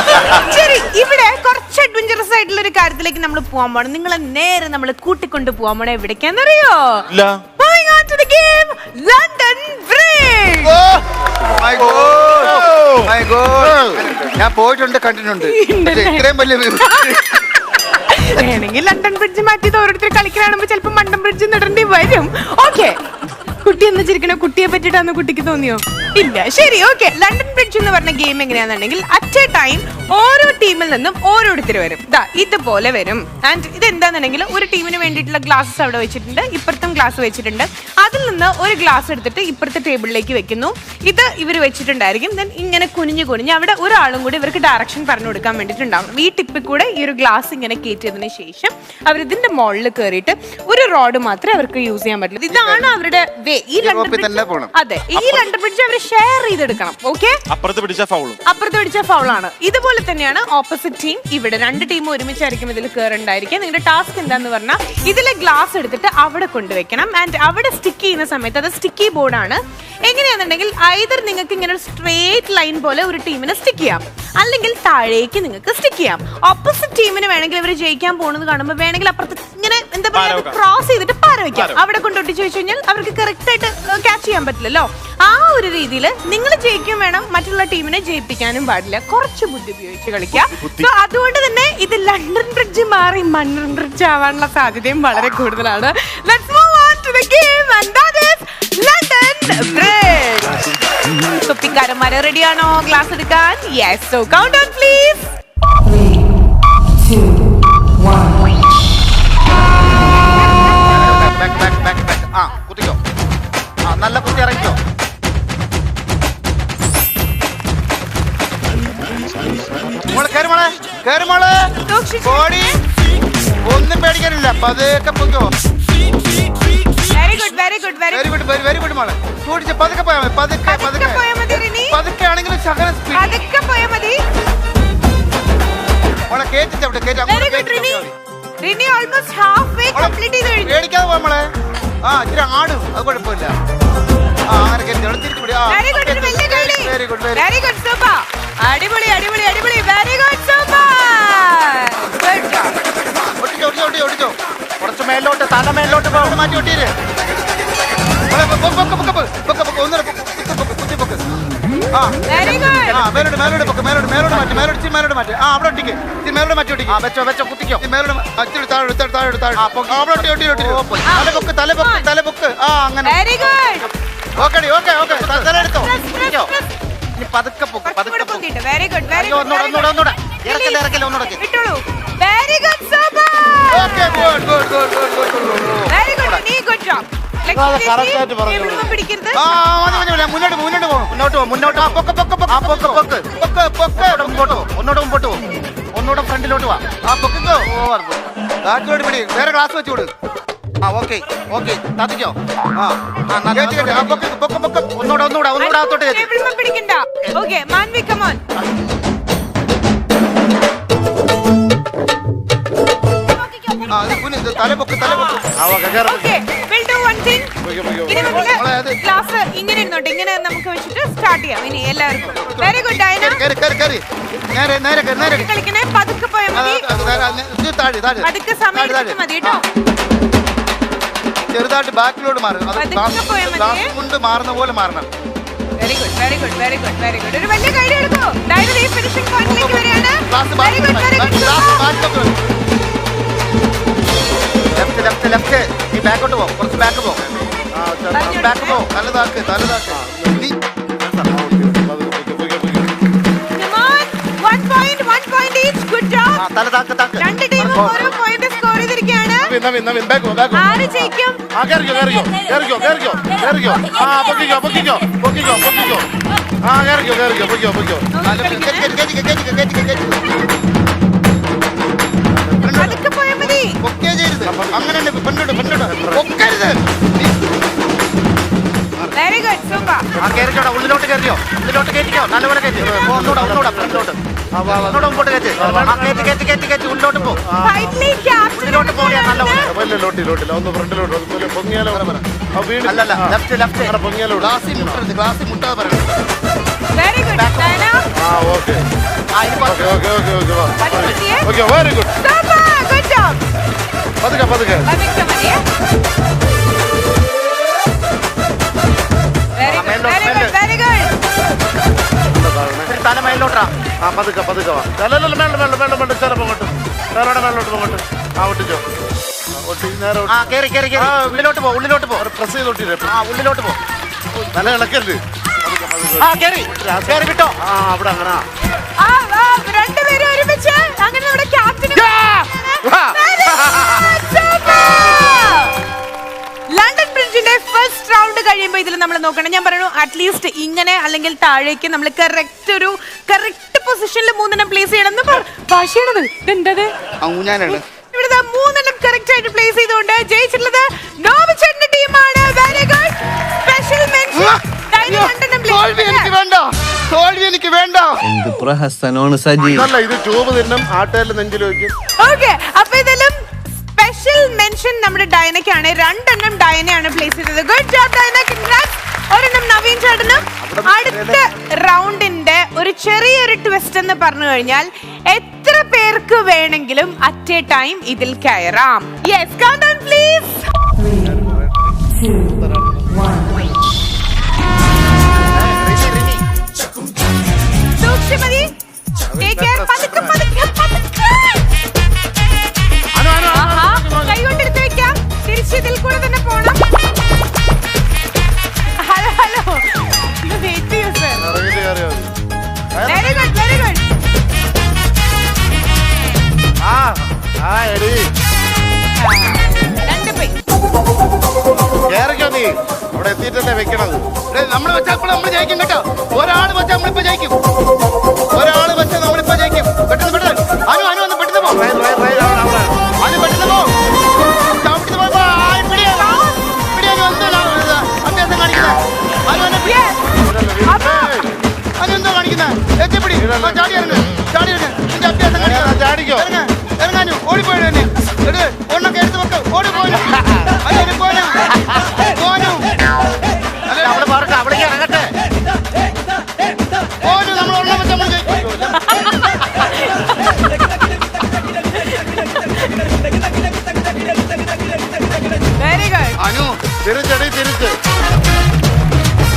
ശരി, ഇവിടെ കുറച്ച് അഡ്വഞ്ചറസ് ആയിട്ടുള്ള ഒരു കാര്യത്തിലേക്ക് നമ്മൾ പോകാൻ പോകണം. നിങ്ങളെ നേരെ നമ്മൾ കൂട്ടിക്കൊണ്ട് പോകാൻ പോണേ എവിടേക്കാന്നറിയോ? Moving on to the game, London Bridge. ഞാൻ പോയിട്ടുണ്ട്, കണ്ടിട്ടുണ്ട്. ഇത്രയും വലിയ വേണമെങ്കിൽ ലണ്ടൻ ബ്രിഡ്ജ് മാറ്റിയത് ഓരോരുത്തർ കളിക്കാനാകുമ്പോ ചിലപ്പോ മണ്ടൻ ബ്രിഡ്ജ് നടേണ്ടി വരും. ഓക്കെ, കുട്ടി എന്ന് ചിരിക്കണോ? കുട്ടിയെ പറ്റിട്ടാന്ന് കുട്ടിക്ക് തോന്നിയോ? ഇല്ല. ശരി, ഓക്കെ. ലണ്ടൻ ബ്രിഡ്ജ് എന്ന് പറഞ്ഞ ഗെയിം എങ്ങനെയാണെന്നുണ്ടെങ്കിൽ അറ്റ് എ ടൈം ഓരോ ടീമിൽ നിന്നും ഓരോരുത്തർ വരും. ഇതുപോലെ വരും. ആൻഡ് ഇത് എന്താണെന്നുണ്ടെങ്കിൽ ഒരു ടീമിന് വേണ്ടിയിട്ടുള്ള ഗ്ലാസ്സസ് അവിടെ വെച്ചിട്ടുണ്ട്, ഇപ്പുറത്തും ഗ്ലാസ് വെച്ചിട്ടുണ്ട്. അതിൽ നിന്ന് ഒരു ഗ്ലാസ് എടുത്തിട്ട് ഇപ്പുറത്തെ ടേബിളിലേക്ക് വെക്കുന്നു. ഇത് ഇവർ വെച്ചിട്ടുണ്ടായിരിക്കും. ദെൻ ഇങ്ങനെ കുനിഞ്ഞ് അവിടെ ഒരാളും കൂടി ഇവർക്ക് ഡയറക്ഷൻ പറഞ്ഞു കൊടുക്കാൻ വേണ്ടിയിട്ടുണ്ടാവും. ഈ ടിപ്പിൽ കൂടെ ഈ ഒരു ഗ്ലാസ് ഇങ്ങനെ കയറ്റിയതിന് ശേഷം അവർ ഇതിന്റെ മുകളിൽ കയറിയിട്ട് ഒരു റോഡ് മാത്രമേ അവർക്ക് യൂസ് ചെയ്യാൻ പറ്റുള്ളൂ. ഇതാണ് അവരുടെ വേ. ഈ ലണ്ടൻ ബ്രിഡ്ജ് അവർ ഷെയർ ചെയ്തെടുക്കണം. ഓക്കെ, അപ്പുറത്ത് പിടിച്ച ഫൗളാണ്. ഇതുപോലെ തന്നെയാണ് ഓപ്പോസിറ്റ് ടീം. ഇവിടെ 2 ടീം ഒരുമിച്ചായിരിക്കും ഇതിൽ കയറുണ്ടായിരിക്കും. നിങ്ങളുടെ ടാസ്ക് എന്താന്ന് പറഞ്ഞാൽ ഇതിലെ ഗ്ലാസ് എടുത്തിട്ട് അവിടെ കൊണ്ടുവയ്ക്കണം. ആൻഡ് അവിടെ സ്റ്റിക്ക് ചെയ്യുന്ന സമയത്ത് അത് സ്റ്റിക്കി ബോർഡാണ്. എങ്ങനെയാണെന്നുണ്ടെങ്കിൽ ഐദർ നിങ്ങൾക്ക് ഇങ്ങനെ ഒരു സ്ട്രേറ്റ് ലൈൻ പോലെ ഒരു ടീമിനെ സ്റ്റിക്ക് ചെയ്യാം, അല്ലെങ്കിൽ താഴേക്ക് നിങ്ങൾക്ക് സ്റ്റിക്ക് ചെയ്യാം. ഓപ്പോസിറ്റ് ടീമിന് വേണമെങ്കിൽ ഇവർ ജയിക്കാൻ പോകുന്നത് കാണുമ്പോൾ വേണമെങ്കിൽ അപ്പുറത്ത് ഇങ്ങനെ എന്താ പറയുക ക്രോസ് ചെയ്തിട്ട് പാര വെക്കാം. അവിടെ കൊണ്ടൊട്ടിച്ച് വെച്ച് കഴിഞ്ഞാൽ അവർക്ക് കറക്റ്റ് ആയിട്ട് ക്യാച്ച് ചെയ്യാൻ പറ്റില്ലല്ലോ. ആ ഒരു രീതിയിൽ നിങ്ങൾ ജയിക്കും വേണം, മറ്റുള്ള ടീമിനെ ജയിപ്പിക്കാനും പാടില്ല. കുറച്ച് ബുദ്ധി ഉപയോഗിച്ച് കളിക്കാം. സോ അതുകൊണ്ട് തന്നെ ഇത് ലണ്ടൻ ബ്രിഡ്ജ് മാറി മണ്ണൻ ബ്രിഡ്ജ് ആവാനുള്ള സാധ്യതയും വളരെ കൂടുതലാണ്. Let's move on to the game and that is London Bridge. കുപ്പിക്കാരന്മാരെ റെഡിയാണോ ക്ലാസ് എടുക്കാൻ? Yes, so count on please. 3, 2, 1. കുത്തിക്കോ. നല്ല കുത്തി ഇറങ്ങിക്കോ. ഒന്നും പേടിക്കാനില്ല. പതുക്കെ പൊക്കോ. വെരി ഗുഡ് മോളെ. സൂക്ഷിച്ച് പതുക്കെ പോയാൽ മതി. പതുക്കെ ആണെങ്കിലും ശകലം സ്പീഡ്. പതുക്കെ പോയാൽ മതി. മോളെ കേറ്റി ചവിട്ട്. Rini almost half way complete ചെയ്തു കഴിഞ്ഞു. പേടിക്കാതെ പോ മോളെ. ഇച്ചിരി ആടും, അത് കുഴപ്പമില്ല. അങ്ങനെ കേറ്റി തിരിച്ചു. Very good super. അടിപൊളി. Very good super. ഒട്ടിച്ചോ. കുറച്ച് മേലോട്ട്, തല മേലോട്ട് മാറ്റി ഒട്ടിയിര്. മേലോട്ട് മാറ്റി. അവിടെ ഒട്ടിക്ക്. മേലോട്ട് മാറ്റി ഒട്ടിക്ക്. വെച്ചോ കുത്തിക്കോ. മേലോട്ട് തലപൊക്ക്. അങ്ങനെ. ഓക്കെ. തലെടുത്തോ. പതുക്കെ പൊക്ക്. Very good. ഒന്നൂടെ ഇറക്കല്ലേ ഒന്നൂടെ. Very good super. Very good. നീ ഗുഡ് ജോബ്. പിടിക്കരുത്. മുന്നോട്ട് ഒന്നൂടെ ഫ്രണ്ടിലോട്ട് വാ. പൊക്കോ. കാറ്റിലോട്ട് പിടി. വേറെ ഗ്ലാസ് വെച്ചോട്. ഓക്കെ ഓക്കെ താത്തിക്കോ. ഒന്നൂടെ അകത്തോട്ട് കയറ്റി. ടേബിളിൽ പിടിക്കണ്ട. Okay Manvi come on. ക്ലാസ് ഇങ്ങനെ ഇരുന്നോട്ടെ, ഇങ്ങനെ നമുക്ക് വെച്ചിട്ട് സ്റ്റാർട്ട് ചെയ്യാം ഇനി എല്ലാവർക്കും. Very good Diana. കളിക്കണേ, പതുക്കെ പോയാൽ മതി, പതുക്കെ സമയം മതി കേട്ടോ. ചെറുതായിട്ട് ബാക്കിലോട്ട് മാറണം, പതുക്കെ പോയാൽ മതി. കൊണ്ട് മാറുന്ന പോലെ മാറണം. Very good very good very good very good. ഒരു വലിയ കൈ എടുക്കൂ. ഡയന ഈ ഫിനിഷിംഗ് പോയിന്റിലേക്ക് വരികയാണ്. Very good very good. Left നീ ബാക്കോട്ട് പോ, കുറച്ച് ബാക്ക് പോ. തലതാക്ക്. രണ്ട് ടീമും ഓരോ പോയിന്റ് സ്കോർ ചെയ്തിരിക്കുകയാണ്. ആര് ജയിക്കും? അതൊക്കെ പോയാൽ മതി. അങ്ങനെ വെരി ഗുഡ് സൂപ്പർ. ഉള്ളിലോട്ട് കയറിയോ, നല്ലപോലെ കയറ്റി. ഒന്നൂടെ ഫ്രണ്ടിലോട്ട്, മുമ്പോട്ട് കയറ്റി. ഉള്ളിലോട്ട് പോ. ഉള്ളിലോട്ട് പോയാ നല്ലപോലെ. ഒന്ന് ഫ്രണ്ടിലോട്ട് പൊങ്ങിയാലോ. അല്ലല്ല, ലെഫ്റ്റ് ഗ്ലാസ്സിൽ മുട്ടാതെ പറയണം. Very good Diana. Okay very good job. പതുക്കെ അതൊക്കെ മതിയേ. Very good very good. തല മേലോട്ടാ. പതുക്കെ വേണ്ട ചിലപ്പോ മേലോട്ട് ഒട്ടിച്ചോ. നേരെ ഉള്ളിലോട്ട് പോ. പ്രസ് ചെയ്തോട്ടില്ലേ. ഉള്ളിലോട്ട് പോ. നല്ല ഇളക്കല്ലേ. കേറി വിട്ടോ. അവിടെ അങ്ങനെ രണ്ടുപേരും ഒരുമിച്ച് അങ്ങനെ നമ്മുടെ ക്യാപ്റ്റൻ. ലണ്ടൻ ബ്രിഡ്ജിന്റെ ഫസ്റ്റ് റൗണ്ട് കഴിയുമ്പോൾ ഇതിൽ നമ്മൾ നോക്കണം. ഞാൻ പറയുന്നു അറ്റ്ലീസ്റ്റ് ഇങ്ങനെ അല്ലെങ്കിൽ താഴേക്ക് നമ്മൾ കറക്റ്റ് പൊസിഷനിൽ മൂന്നെണ്ണം പ്ലേസ് ചെയ്യണം. ഭാഷയാണത് എന്തത് ഇവിടെ മൂന്നെണ്ണം കറക്റ്റ് ആയിട്ട് പ്ലേസ് ചെയ്തുകൊണ്ട് ജയിച്ചിട്ടുള്ളത് നോബിച്ചേട്ടന്റെ ടീമാണ്. Very good. സ്പെഷ്യൽ മെൻഷൻ തോൽവി എനിക്ക് വേണ്ട. എന്ത് പ്രഹസനമാണ് സജി. ഇത് ട്യൂബ് തിന്നും ആട്ടേല് നെഞ്ചിൽ വെക്കും. ഓക്കെ, അപ്പൊ ഇതിലും സ്പെഷ്യൽ മെൻഷൻ നമ്മുടെ ഡയനക്കാണ്. രണ്ടെണ്ണം ഡയനയാണ് പ്ലേസ് ചെയ്തത്. Good job Diana. കൺഗ്രാറ്റ്സ്. ഒരെണ്ണം നവീൻ ചേട്ടനും. അടുത്ത റൗണ്ടിന്റെ ഒരു ചെറിയൊരു ട്വിസ്റ്റ് എന്ന് പറഞ്ഞു കഴിഞ്ഞാൽ എത്ര പേർക്ക് വേണമെങ്കിലും അറ്റ് എ ടൈം ഇതിൽ കയറാം. Yes, count down please. 3, 2, 1. സൂക്ഷിമതി. കൈ കൊണ്ടെടുത്ത് വെക്കാം. തിരിച്ച് ഇതിൽ കൂടെ തന്നെ പോണം. ഹലോ വെയിറ്റ് ചെയ്യൂ sir. Very good very good. രണ്ട് പൈ കേറിക്കോ. നീ അവിടെ എത്തിയിട്ടല്ലേ വെക്കണത്. നമ്മൾ വെച്ചാൽ നമ്മൾ ജയിക്കും കേട്ടോ. ഒരാൾ വെച്ചാൽ നമ്മളിപ്പോ ജയിക്കും. പെട്ടെന്ന് അനു ഒന്ന് പെട്ടെന്ന് പോ. അനു പെട്ടെന്ന് പോ. അഭ്യാസം കാണിക്കുന്നത് അനു എന്തോ കാണിക്കുന്നത്. എത്തിപ്പിടി. ചാടി ഇറങ്ങ് നിന്റെ അഭ്യാസം ചാടിക്കോ. ഇറങ്ങാനു ഓടിപ്പോയി തന്നെ. ഒന്നൊക്കെ എടുത്ത് വെക്ക. ഓടിപ്പോയി അവിടേക്ക് ഇറങ്ങട്ടെ. നമ്മൾ ഒരെണ്ണം വെച്ച് നമ്മൾ ജയിക്കും. Very good. അനു തിരിച്ച്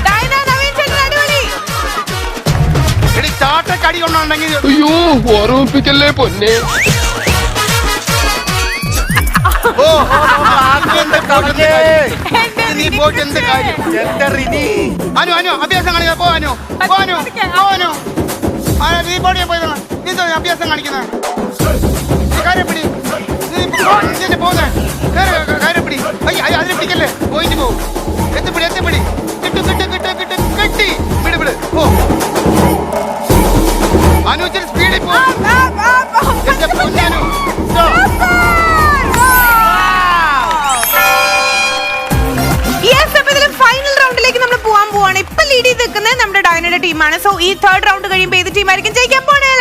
ഡയന നവീൻ ചേട്ടൻ അടിപൊളി. എടി ചാട്ടക്കടി കൊണ്ടുണ്ടെങ്കിൽ അയ്യോ ഓർമ്മിപ്പിക്കല്ലേ പൊന്നെ. നീ പോയിട്ട് എന്ത് കാര്യം. അനു അഭ്യാസം കാണിക്കുക. പോവാനു നീ പോടിയാ പോയി. നീ അഭ്യാസം കാണിക്കുന്ന കാര്യപ്പിടി. നീ പോകുന്നേ കാര്യപ്പിടി. അതിനെ പിടിക്കല്ലേ. പോയിന്റ് പോകും. എത്തിപ്പിടി കെട്ടി വിട്. പോ അനു. ഇച്ചിരി സ്പീഡിൽ പോ. എന്റെ പൊന്നാനു. നിൽക്കുന്നത് നമ്മുടെ ഡൈനയുടെ ടീമാണ്. സോ ഈ തേർഡ് റൗണ്ട് കഴിയുമ്പോൾ ഏത് ടീമായിരിക്കും ജയിക്കാൻ പോണേ?